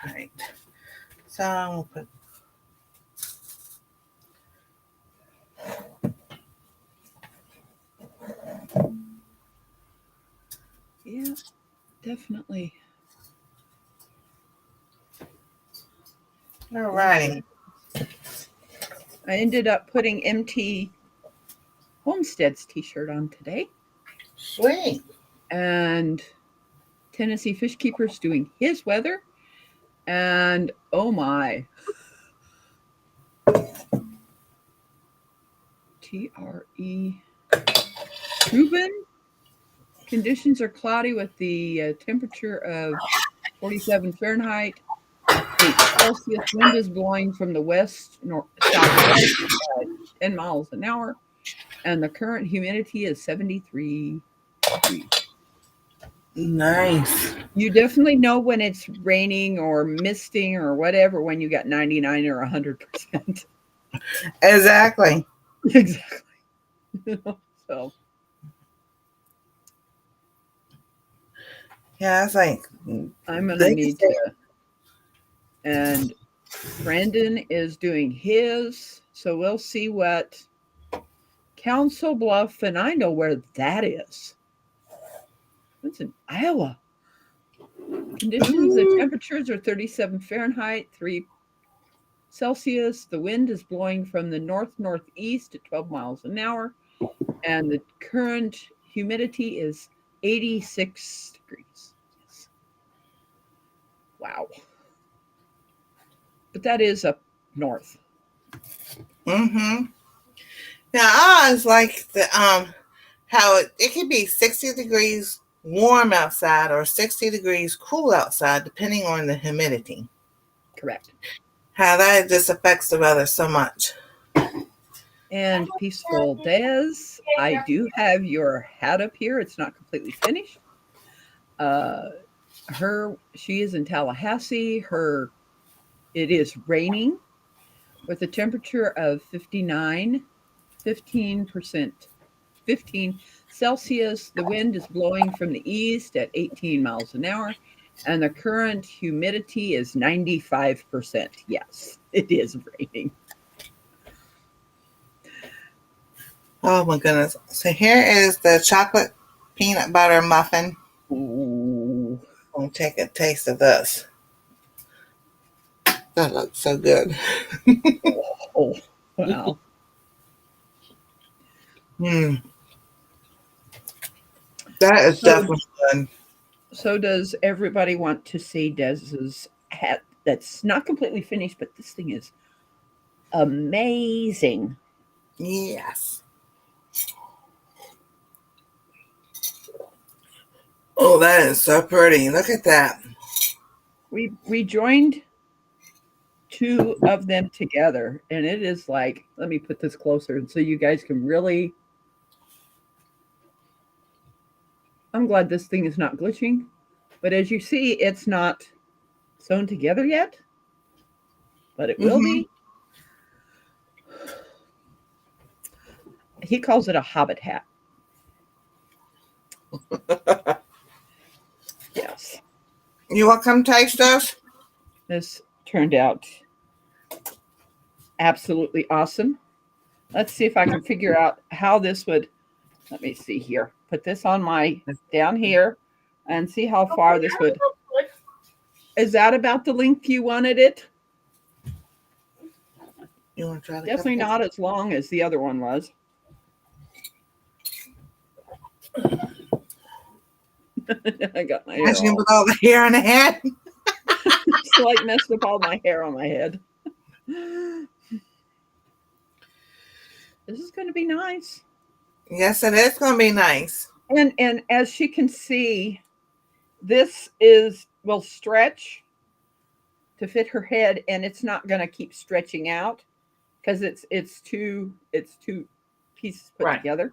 Right. So I'm gonna put. Yeah, definitely. All righty. I ended up putting MT Homestead's t-shirt on today, Sweet. and Tennessee Fish Keeper's doing his weather, and oh my, TRE Ruben. Conditions are cloudy with the temperature of 47 Fahrenheit, 8 Celsius. Wind is blowing from the west southwest at 10 miles an hour, and the current humidity is 73 degrees. Nice. You definitely know when it's raining or misting or whatever when you got 99 or 100%. Exactly. Exactly. So. Yeah, it's like I'm going to need to. And Brandon is doing his. So we'll see what Council Bluff, and I know where that is. It's in Iowa. Conditions, the temperatures are 37 Fahrenheit, 3 Celsius. The wind is blowing from the northeast at 12 miles an hour. And the current humidity is 86 degrees. Yes. Wow. But that is up north. Mm-hmm. Now I always like the how it could be 60 degrees warm outside or 60 degrees cool outside, depending on the humidity. Correct. How that just affects the weather so much. And Peaceful Des, I do have your hat up here. It's not completely finished. She is in Tallahassee. It is raining with a temperature of 15 Celsius. The wind is blowing from the east at 18 miles an hour, and the current humidity is 95%. Yes, it is raining. Oh my goodness. So here is the chocolate peanut butter muffin. Ooh. I'll take a taste of this. That looks so good. Oh, wow. That is definitely good. So does everybody want to see Des's hat that's not completely finished, but this thing is amazing. Yes. Oh, that is so pretty. Look at that. We joined two of them together, and it is like, let me put this closer so you guys can really. I'm glad this thing is not glitching, but as you see, it's not sewn together yet, but it will Mm-hmm. be. He calls it a hobbit hat. Yes. You want to come taste us? This turned out absolutely awesome. Let's see if I can figure out how this would. Let me see here. Put this on my down here and see how far this would. Is that about the length you wanted it? You want to try the Definitely cupcakes? not as long as the other one was. I got my hair Imagine all. with all the hair on the head. It's like messed up all my hair on my head. This is going to be nice. Yes, it is going to be nice. And as she can see, this is will stretch to fit her head, and it's not going to keep stretching out because it's two pieces put Right. together.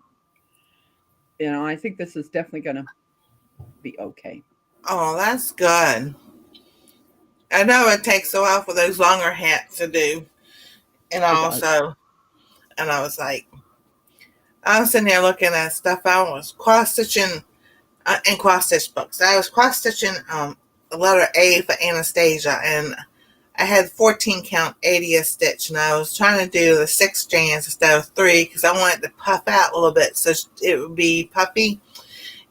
You know, I think this is definitely going to be okay. Oh, that's good. I know it takes a while for those longer hats to do. And It does. also, and I was sitting there looking at stuff. I was cross stitching in cross stitch books. I was cross stitching the letter A for Anastasia, and I had 14 count 80 a stitch, and I was trying to do the 6 strands instead of 3 because I wanted to puff out a little bit so it would be puffy.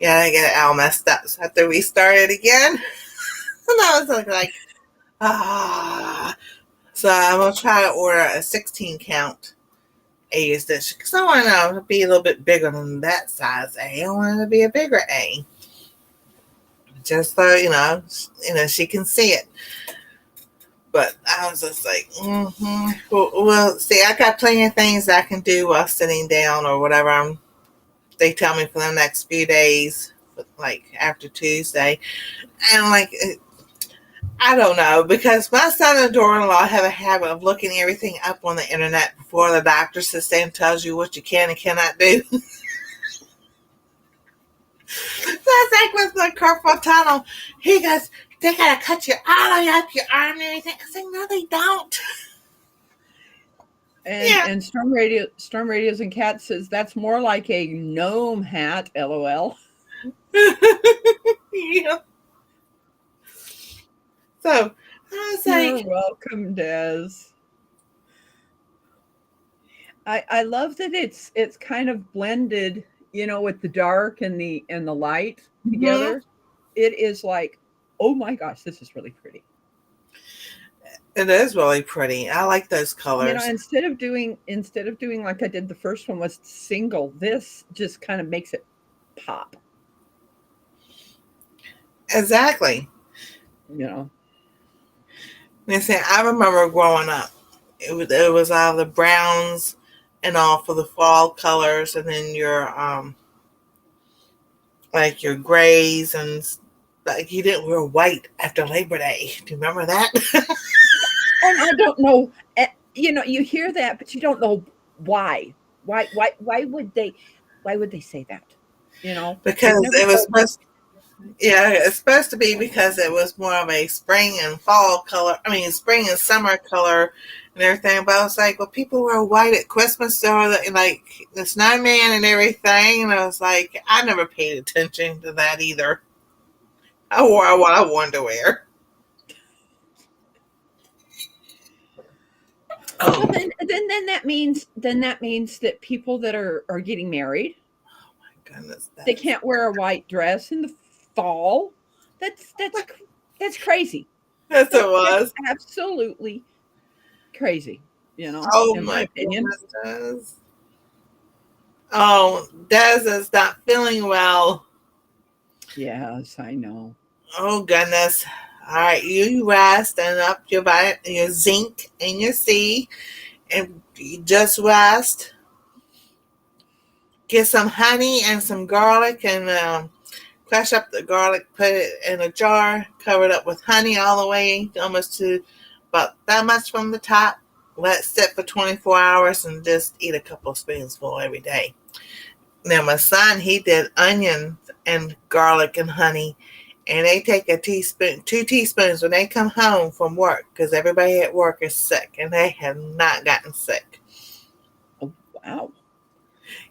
Yeah, I get it all messed up, so I have to restart it again. And I was like, ah. So I'm gonna try to order a 16 count A stitch because I want it to be a little bit bigger than that size A. I want it to be a bigger A, just so she can see it. But I was just like, well, see, I got plenty of things I can do while sitting down or whatever. They tell me for the next few days, like after Tuesday, and like I don't know, because my son and daughter-in-law have a habit of looking everything up on the internet before the doctor sits there and tells you what you can and cannot do. So it's like with the carpal tunnel, he goes, they gotta cut you all the way up your arm and everything. I say, no, they don't. And Storm Radios and Cat says that's more like a gnome hat, LOL. Yeah. So I was You're like, welcome, Des. I love that it's kind of blended, with the dark and the light mm-hmm. together. It is like, oh my gosh, this is really pretty. It is really pretty. I like those colors. Instead of doing like I did the first one was single, this just kind of makes it pop. Exactly. You see, I remember growing up. It was all the browns and all for the fall colors, and then your like your grays, and like you didn't wear white after Labor Day. Do you remember that? And I don't know, you hear that, but you don't know why. Why would they say that? Because never it was told me. supposed. Yeah, it's supposed to be because it was more of a spring and fall color. I mean, spring and summer color and everything. But I was like, well, people wear white at Christmas, or like the snowman and everything. And I was like, I never paid attention to that either. I wore what I wanted to wear. Well, then that means that people that are getting married, Goodness, they can't wear a white dress in the fall. That's crazy. yes, it was. That's absolutely crazy. Oh In my my opinion. goodness. Oh, Des is not feeling well. Yes, I know. Oh goodness. All right, you rest and up your zinc and your C, and you just rest. Get some honey and some garlic and crush up the garlic, put it in a jar, cover it up with honey all the way, almost to about that much from the top. Let it sit for 24 hours and just eat a couple of spoonsful every day. Now my son, he did onions and garlic and honey, and they take a teaspoon, 2 teaspoons when they come home from work, because everybody at work is sick, and they have not gotten sick. Oh, wow.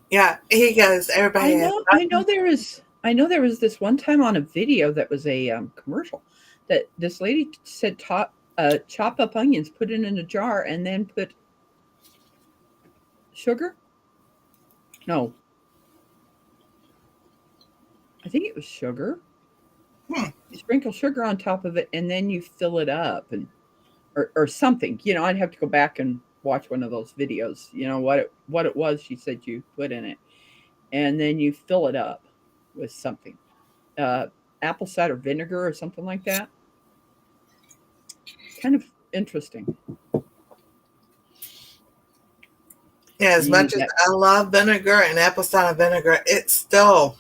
Yeah, he goes, everybody has. I know there was this one time on a video that was a commercial that this lady said chop up onions, put it in a jar, and then put sugar. No, I think it was sugar. You sprinkle sugar on top of it, and then you fill it up, and or something. I'd have to go back and watch one of those videos. What it was. She said you put in it, and then you fill it up with something, apple cider vinegar or something like that. Kind of interesting. Yeah, as much as I love vinegar and apple cider vinegar, it's still.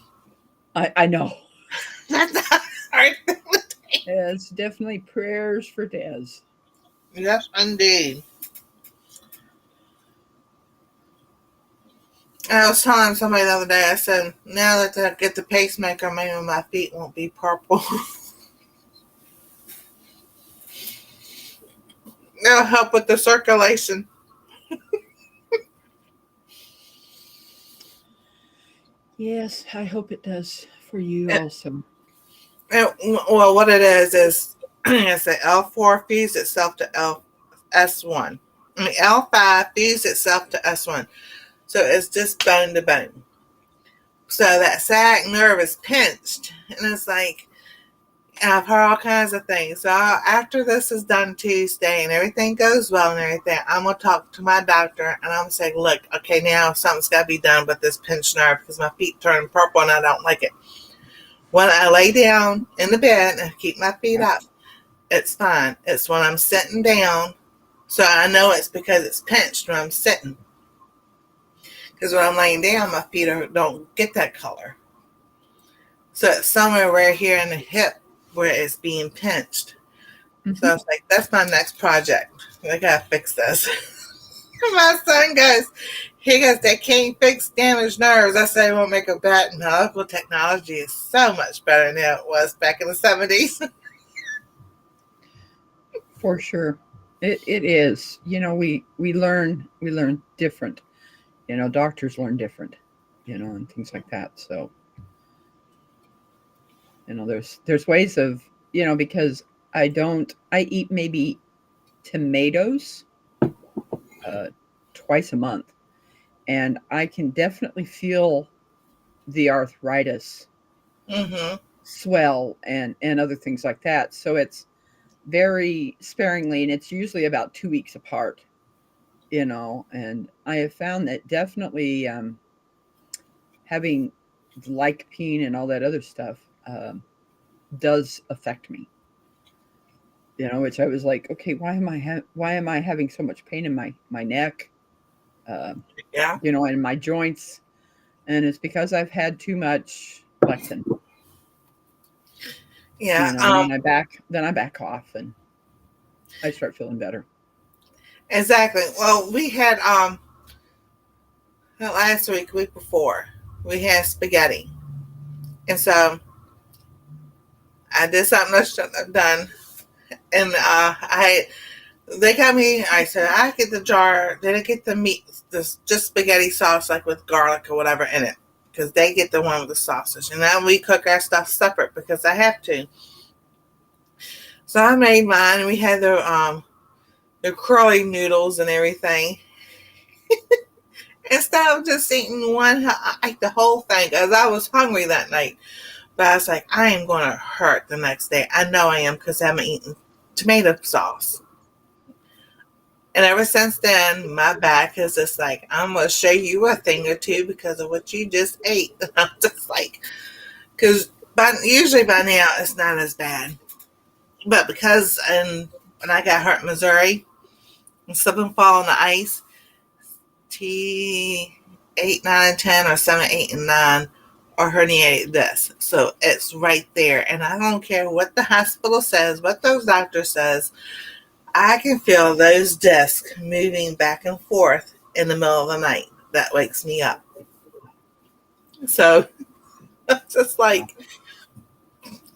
I know. That's not hard. It's definitely prayers for Des. Yes, indeed. I was telling somebody the other day, I said, now that I get the pacemaker, maybe my feet won't be purple. It'll help with the circulation. Yes, I hope it does for you also. Well, what it is it's a L4 fused itself to S1. L5 fused itself to S1. So it's just bone to bone. So that sciatic nerve is pinched. And it's like, I've heard all kinds of things. So after this is done Tuesday and everything goes well and everything, I'm going to talk to my doctor and I'm going to say, look, okay, now something's got to be done with this pinched nerve because my feet turn purple and I don't like it. When I lay down in the bed and keep my feet up, it's fine. It's when I'm sitting down, so I know it's because it's pinched when I'm sitting. Because when I'm laying down, my feet don't get that color. So it's somewhere right here in the hip where it's being pinched. Mm-hmm. So I was like, that's my next project. I gotta fix this. My son goes, they can't fix damaged nerves. I said, I won't make a bet. Medical technology is so much better than it was back in the 70s. For sure. It is. We learn different. Doctors learn different, and things like that. So, there's ways of, because I eat maybe tomatoes twice a month, and I can definitely feel the arthritis swell and other things like that. So it's very sparingly, and it's usually about 2 weeks apart, and I have found that definitely having lycopene and all that other stuff does affect me. Which I was like, okay, why am I having so much pain in my neck? And my joints, and it's because I've had too much lectin. Yeah. Then I back off and I start feeling better. Exactly. Well, we had last week before, we had spaghetti, and so I did something I shouldn't have done, and they got me. I said I get the jar. They didn't get the meat, just spaghetti sauce like with garlic or whatever in it, because they get the one with the sausage, and then we cook our stuff separate because I have to. So I made mine, and we had the curly noodles and everything. Instead of just eating one, I ate the whole thing because I was hungry that night. But I was like, I am going to hurt the next day. I know I am because I haven't eaten tomato sauce. And ever since then, my back is just like, I'm going to show you a thing or two because of what you just ate. And I'm just like, because usually by now it's not as bad. But because when I got hurt in Missouri and slip and fall on the ice, T8, 9, and 10, or 7, 8, and 9 or herniated disc. So it's right there. And I don't care what the hospital says, what those doctors says. I can feel those discs moving back and forth in the middle of the night. That wakes me up. So it's just like,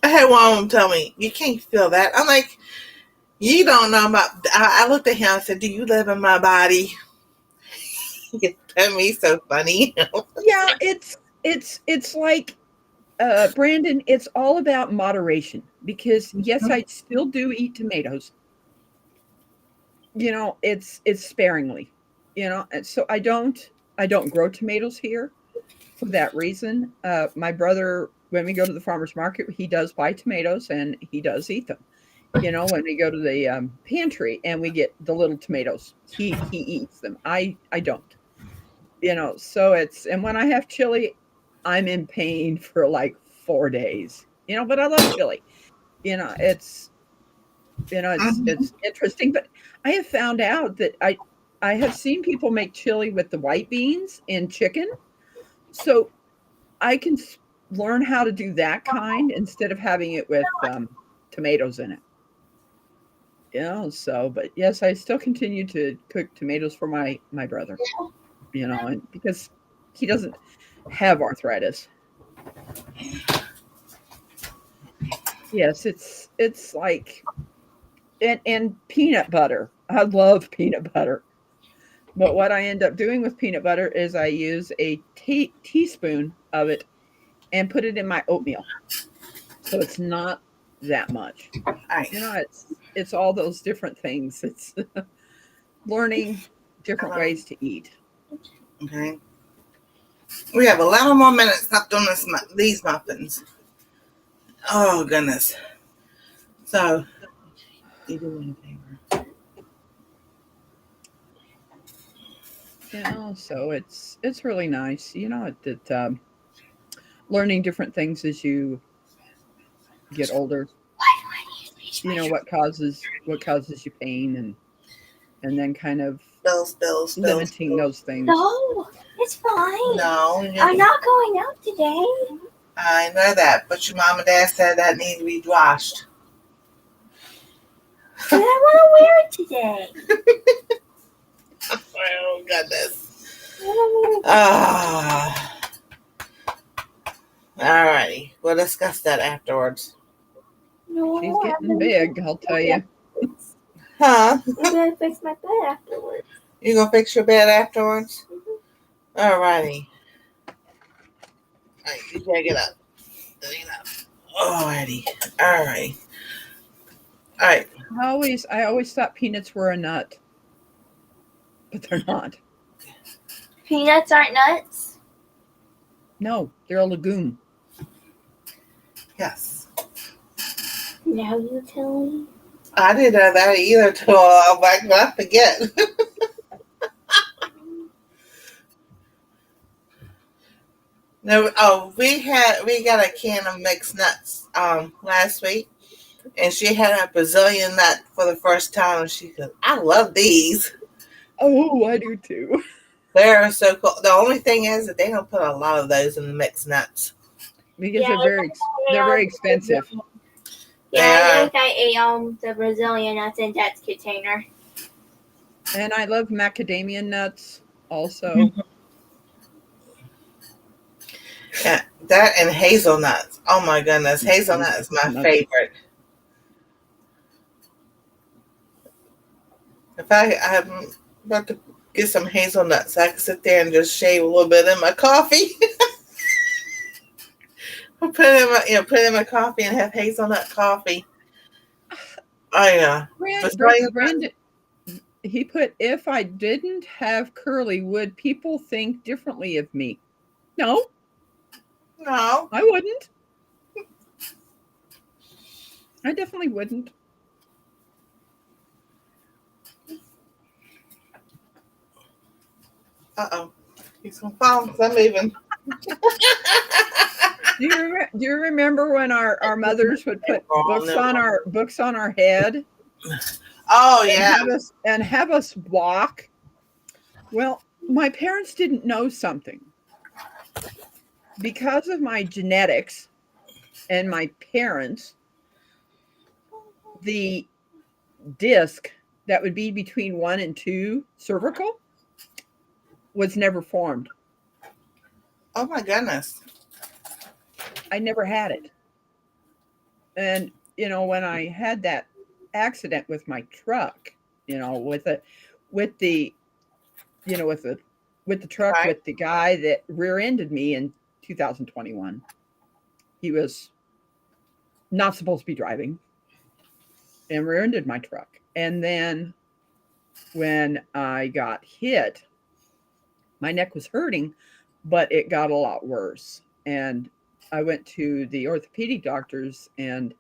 I had one of them tell me, you can't feel that. I'm like, you don't know about, I looked at him and said, do you live in my body? He looked at me so funny. Yeah, it's like Brandon, it's all about moderation because yes, I still do eat tomatoes. It's sparingly, and so I don't grow tomatoes here for that reason. My brother, when we go to the farmer's market, he does buy tomatoes and he does eat them. When we go to the pantry and we get the little tomatoes, he eats them. I don't. So and when I have chili, I'm in pain for like 4 days. But I love chili. It's it's interesting, but I have found out that I have seen people make chili with the white beans and chicken, so I can learn how to do that kind instead of having it with tomatoes in it. But yes, I still continue to cook tomatoes for my brother. And because he doesn't have arthritis. Yes, it's like and peanut butter. I love peanut butter. But what I end up doing with peanut butter is I use a teaspoon of it and put it in my oatmeal. So it's not that much. Nice. It's all those different things. It's learning different ways to eat. Okay. We have 11 more minutes left on these muffins. Oh, goodness. So, you do me a favor. So it's really nice, that learning different things as you get older. What causes you pain, and then kind of Bills. limiting those things. No, it's fine. No. I'm not going out today. I know that, but your mom and dad said that needs to be washed. But I want to wear it today. Oh, goodness. I want Alrighty. We'll discuss that afterwards. No, She's getting big, I'll tell you. Huh? I'm going to fix my bed afterwards. You gonna fix your bed afterwards? Alrighty. Alright, you gotta get up. Alrighty. Alright. Alright. I always thought peanuts were a nut, but they're not. Peanuts aren't nuts? No, they're a legume. Yes. Now you tell me. I didn't know that either till I forget. No, we got a can of mixed nuts last week, and she had a Brazilian nut for the first time, and she goes, "I love these. Oh, I do too. They're so cool." The only thing is that they don't put a lot of those in the mixed nuts Because they're very expensive. Yeah, I think I ate the Brazilian nuts in that container. And I love macadamia nuts also. Yeah, that and hazelnuts. Oh my goodness, hazelnut is my favorite. If I'm about to get some hazelnuts, I can sit there and just shave a little bit in my coffee. I'll put it in my coffee and have hazelnut coffee. Oh yeah. Brandon, he put, if I didn't have curly, would people think differently of me? No, I wouldn't. I definitely wouldn't. Uh-oh. He's gonna fall because I'm moving. Do you remember when our mothers would put books on our head? Oh yeah. And have us walk? Well, my parents didn't know something. because of my genetics and my parents, the disc that would be between 1 and 2 cervical was never formed. Oh my goodness. I never had it. And, when I had that accident with my truck, with the, with the, with the truck, Right. with the guy that rear-ended me in 2021, he was not supposed to be driving and rear-ended my truck. And then when I got hit, my neck was hurting, but it got a lot worse. And I went to the orthopedic doctors and,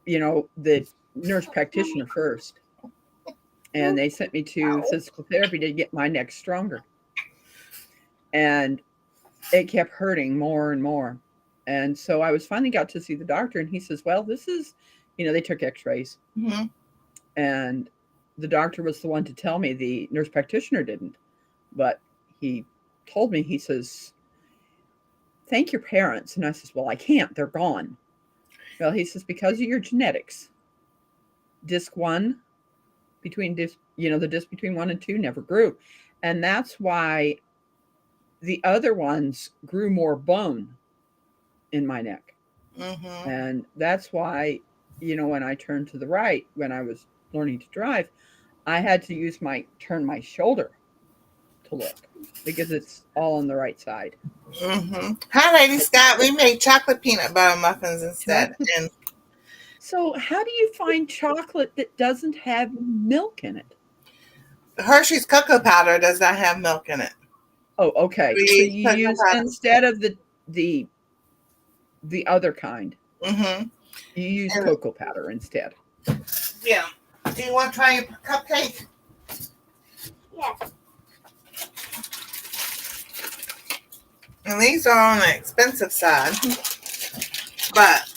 the nurse practitioner first. And they sent me to physical therapy to get my neck stronger. And it kept hurting more and more. And so I was finally got to see the doctor, and he says, well, this is, they took x-rays. Mm-hmm. And the doctor was the one to tell me. The nurse practitioner didn't. But he told me, he says, thank your parents. And I says, well, I can't. They're gone. Well, he says, because of your genetics, disc 1 between disc, the disc between 1 and 2 never grew. And that's why the other ones grew more bone in my neck. Mm-hmm. And that's why, when I turned to the right, when I was learning to drive, I had to turn my shoulder to look because it's all on the right side. Mm-hmm. Hi, Lady Scott. We made chocolate peanut butter muffins instead. Chocolate. And So how do you find chocolate that doesn't have milk in it? Hershey's cocoa powder does not have milk in it. Oh, okay. We So use you cocoa use, powder. instead of the other kind, Mm-hmm. you use And, cocoa powder instead. yeah. Do you want to try a cupcake? Yes. And these are on the expensive side. But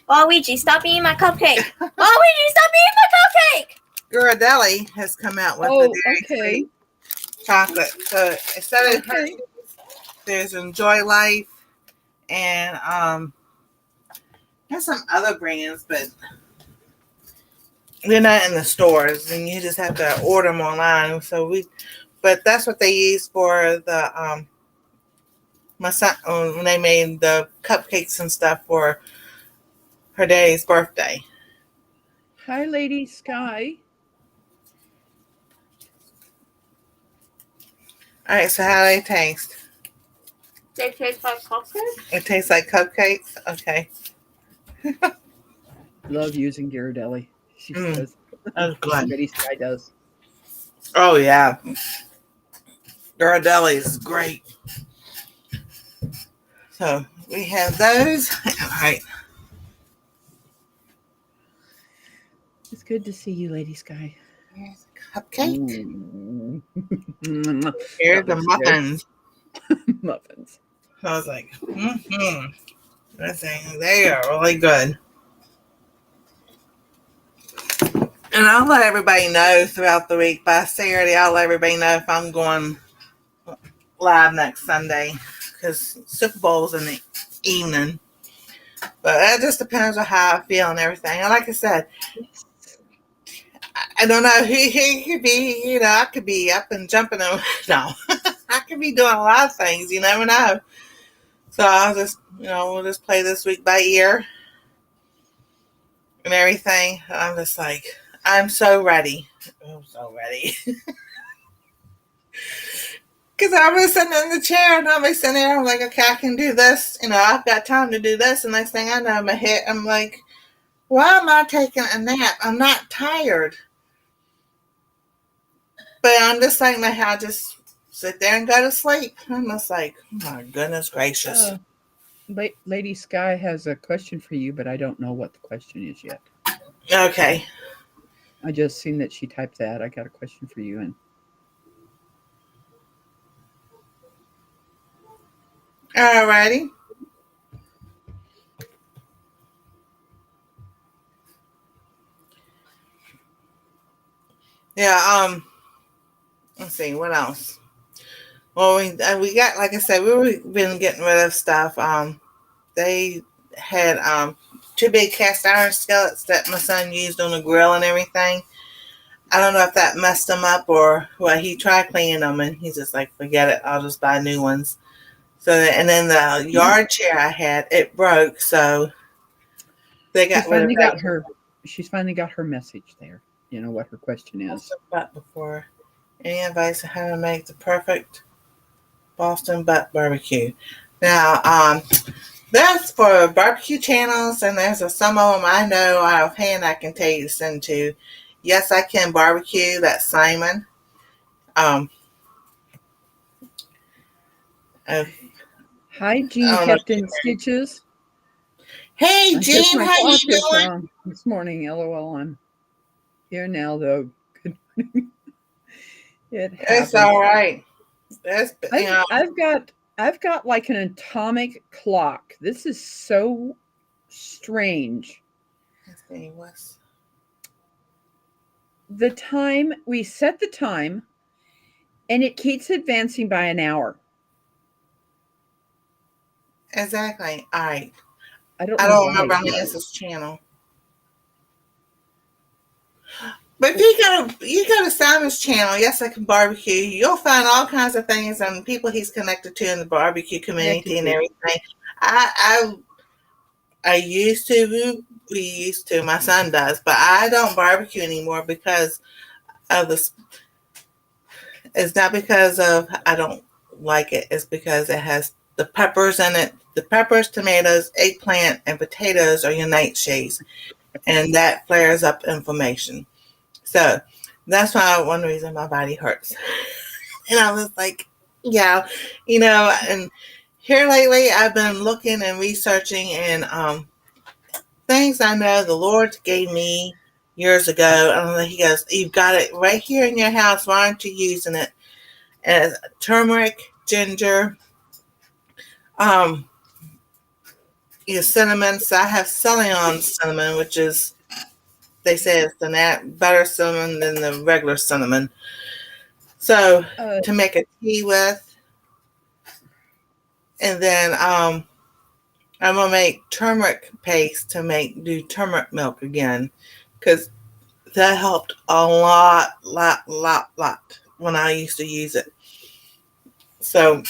Luigi, stop eating my cupcake. Luigi, stop eating my cupcake. Ghirardelli has come out with a Oh, dairy okay. free chocolate. So instead of Okay. Hershey's, there's Enjoy Life and there's some other brands, but they're not in the stores, and you just have to order them online. But that's what they use for the my son when they made the cupcakes and stuff for her daddy's birthday. Hi, Lady Sky. All right, so how do they taste? They taste like cupcakes? It tastes like cupcakes. Okay, Love using Ghirardelli. She says. that's good. Lady Sky does. Oh yeah, Ghirardelli is great. So we have those. All right. It's good to see you, Lady Sky. Here's a cupcake. Ooh. Here's That the looks muffins. good. Muffins. So I was like, they are really good. And I'll let everybody know throughout the week. By Saturday, I'll let everybody know if I'm going live next Sunday because Super Bowl's in the evening. But that just depends on how I feel and everything. And like I said, I don't know. He could be, I could be up and jumping. No, I could be doing a lot of things. You never know. So I'll just, we'll just play this week by ear and everything. I'm just like, I'm so ready. I'm so ready. Because I was sitting in the chair and I'll be sitting there. I'm like, okay, I can do this. I've got time to do this. And next thing I know, I'm like, why am I taking a nap? I'm not tired. But I'm just like, I just sit there and go to sleep. I'm just like, oh my goodness gracious. Lady Sky has a question for you, but I don't know what the question is yet. Okay. I just seen that she typed that. I got a question for you. And Alrighty. Yeah, let's see, what else? Well, we got, like I said, we've been getting rid of stuff. They had two big cast iron skillets that my son used on the grill and everything. I don't know if that messed him up or well, he tried cleaning them and he's just like, forget it, I'll just buy new ones. So, and then the yard chair I had, it broke, so they got rid of that. She's finally got her message there. You know what her question is. Butt before. Any advice on how to make the perfect Boston butt barbecue? Now, that's for barbecue channels, and there's some of them I know out of hand I can tell you to send to. Yes, I Can Barbecue. That's Simon. Hi, Jean kept in stitches. Hey, Jean, how you doing? This morning, LOL. I'm here now, though. Good morning. It's all right. I've got like an atomic clock. This is so strange. Let's see, what's the time? We set the time, and it keeps advancing by an hour. Exactly. All right. I don't remember Lisa's channel. But if you go to Simon's channel, Yes I Can Barbecue, you'll find all kinds of things and people he's connected to in the barbecue community and everything. I used to, we used to, my son does, but I don't barbecue anymore because of this. It's not because of I don't like it. It's because it has the peppers in it. The peppers, tomatoes, eggplant, and potatoes are your nightshades, and that flares up inflammation. So that's why one reason my body hurts. And I was like, yeah, and here lately I've been looking and researching and things I know the Lord gave me years ago. And he goes, you've got it right here in your house. Why aren't you using it? And it's turmeric, ginger, cinnamon. So I have Ceylon cinnamon, which is, they say it's the better cinnamon than the regular cinnamon. So to make a tea with, and then I'm gonna make turmeric paste to do turmeric milk again, because that helped a lot when I used to use it. So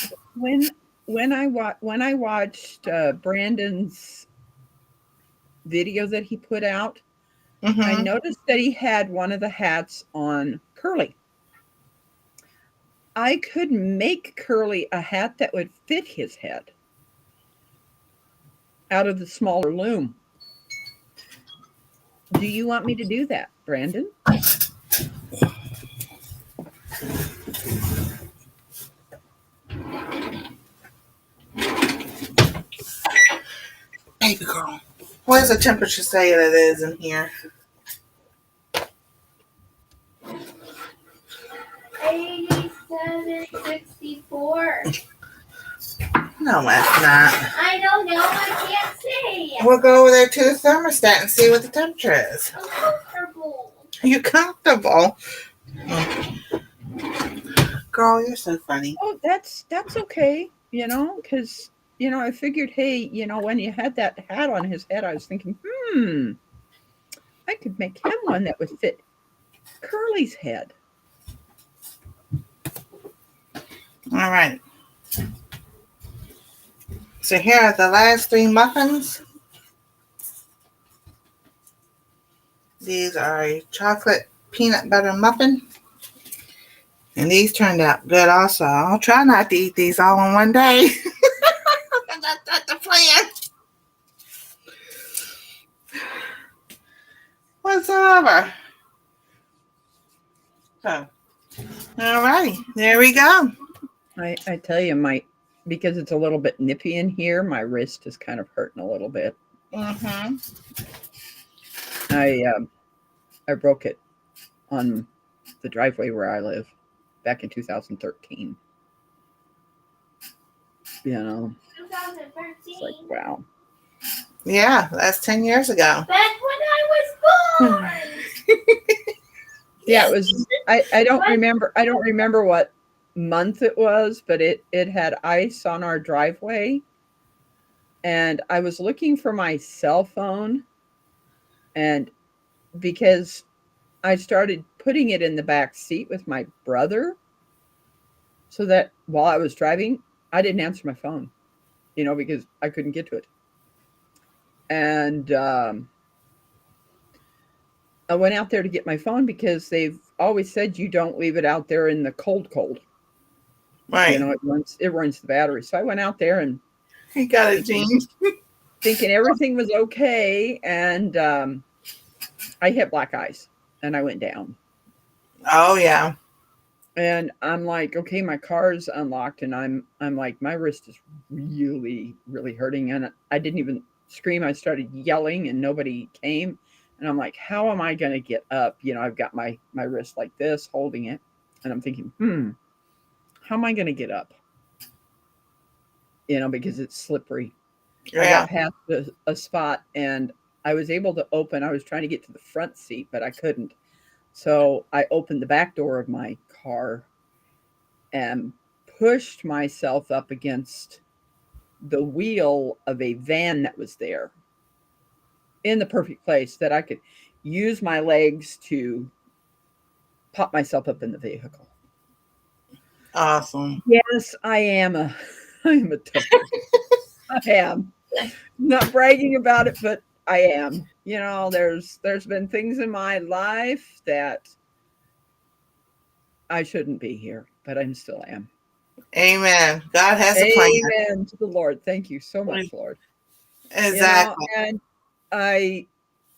when I watched Brandon's video that he put out, I noticed that he had one of the hats on Curly. I could make Curly a hat that would fit his head out of the smaller loom. Do you want me to do that, Brandon? Baby girl, what does the temperature say that it is in here? 87.64. No, that's not. I don't know. I can't see. We'll go over there to the thermostat and see what the temperature is. I'm comfortable. Are you comfortable? Girl, you're so funny. Oh, that's okay, because, I figured, hey, when you had that hat on his head, I was thinking, I could make him one that would fit Curly's head. All right. So here are the last 3 muffins. These are a chocolate peanut butter muffin. And these turned out good also. I'll try not to eat these all in one day. That's the plan. Whatsoever. So, all righty. There we go. I tell you, because it's a little bit nippy in here, my wrist is kind of hurting a little bit. Mm-hmm. I broke it on the driveway where I live back in 2013. 2013. It's like, wow. Yeah, that's 10 years ago. Back when I was born. Yeah, it was. I don't remember what month it was, but it had ice on our driveway, and I was looking for my cell phone, and because I started putting it in the back seat with my brother so that while I was driving, I didn't answer my phone, because I couldn't get to it. And I went out there to get my phone because they've always said you don't leave it out there in the cold. Right. It ruins the battery. So I went out there and He got it, Jean. thinking everything was okay, and I hit black ice and I went down. Oh yeah. And I'm like, okay, my car's unlocked, and I'm like, my wrist is really, really hurting, and I didn't even scream. I started yelling, and nobody came, and I'm like, how am I going to get up? I've got my wrist like this, holding it, and I'm thinking, how am I going to get up? Because it's slippery. Yeah. I got past a spot, and I was able to open. I was trying to get to the front seat, but I couldn't. So I opened the back door of my car and pushed myself up against the wheel of a van that was there in the perfect place that I could use my legs to pop myself up in the vehicle. Awesome. Yes, I am a tough person. I am. Not bragging about it, but I am. There's been things in my life that I shouldn't be here, but I still am. Amen. God has a plan. Amen to the Lord. Thank you so much, Lord. Exactly. And I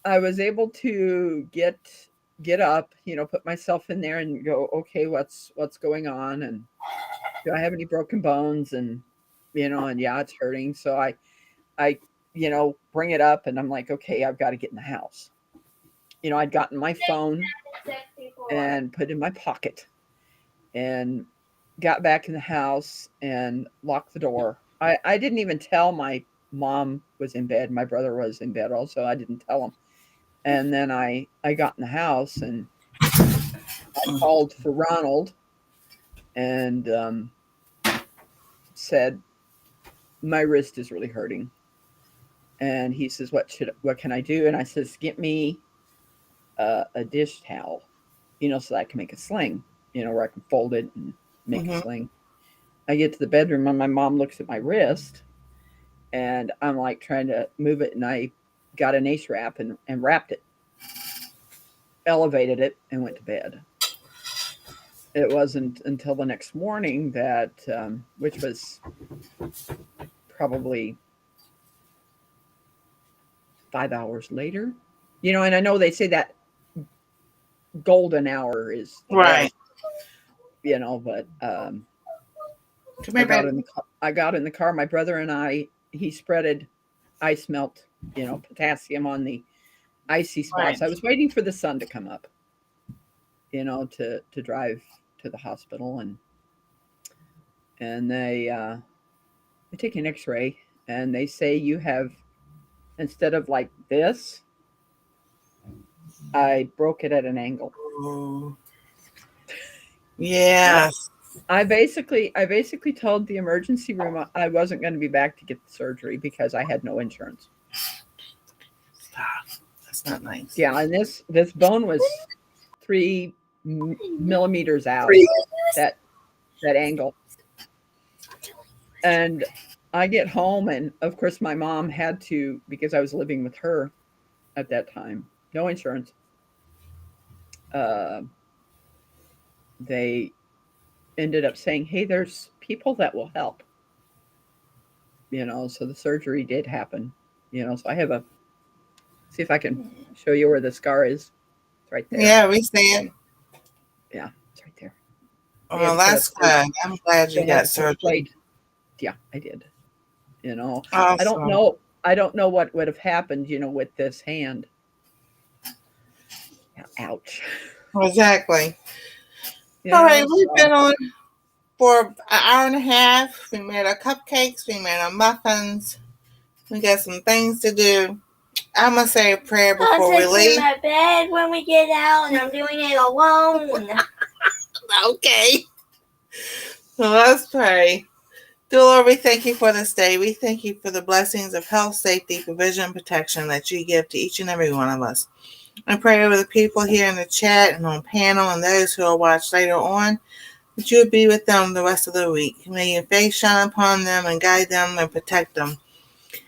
was able to get up, put myself in there and go, okay, what's going on, and do I have any broken bones, and and yeah, it's hurting. So I bring it up, and I'm like, okay, I've got to get in the house. I'd gotten my phone and put it in my pocket and got back in the house and locked the door. I didn't even tell my mom was in bed. My brother was in bed also. I didn't tell him. And then I got in the house and I called for Ronald and said, my wrist is really hurting. And he says, what can I do? And I says, get me a dish towel, so that I can make a sling, where I can fold it and make a sling. I get to the bedroom and my mom looks at my wrist and I'm like trying to move it, and I got an ace wrap and wrapped it, elevated it, and went to bed. It wasn't until the next morning that, which was probably 5 hours later, and I know they say that golden hour is right. But I got in the car. My brother and he spreaded ice melt, potassium on the icy spots. Right. I was waiting for the sun to come up, to drive to the hospital, and they take an x-ray and they say you have, instead of like this, I broke it at an angle. Oh. Yes. I basically told the emergency room I wasn't going to be back to get the surgery because I had no insurance. Stop. That's not nice. Yeah, and this bone was 3 millimeters out, that angle. And I get home, and of course my mom had to, because I was living with her at that time, no insurance. They ended up saying, hey, there's people that will help. So the surgery did happen. So I have see if I can show you where the scar is. It's right there. Yeah, we see it. Yeah, it's right there. Well, that's good. I'm glad you got surgery. Yeah, I did. Awesome. I don't know what would have happened, with this hand. Ouch. Exactly. All right, we've been on for an hour and a half. We made our cupcakes. We made our muffins. We got some things to do. I'm going to say a prayer before we leave. I'll take my bed when we get out, and I'm doing it alone. Okay. So let's pray. Dear Lord, we thank you for this day. We thank you for the blessings of health, safety, provision, and protection that you give to each and every one of us. I pray over the people here in the chat and on panel and those who will watch later on, that you would be with them the rest of the week. May your face shine upon them and guide them and protect them.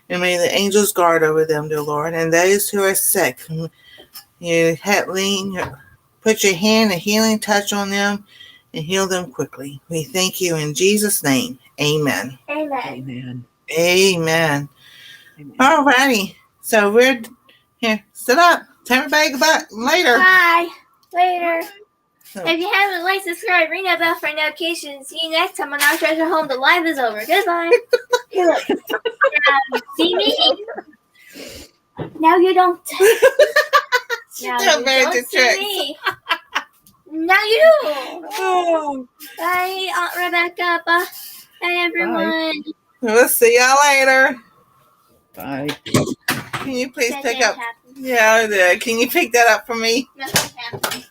And may the angels guard over them, dear Lord. And those who are sick, you put your hand, a healing touch on them, and heal them quickly. We thank you in Jesus' name. Amen. Amen. Amen. Amen. Amen. All righty. So we're here. Sit up. Tell everybody goodbye later. Bye. Later. So, If you haven't liked, subscribe, ring that bell for notifications. See you next time on Our Treasure Home. The live is over. Goodbye. See me? Now you don't. Now don't you manage don't the see tricks. me. Now you do. Oh, Bye, Aunt Rebecca. Bye, everyone. we'll see y'all later. Bye. Can you please That pick didn't up? happen. Yeah, I did. Can you pick that up for me? Nothing happened.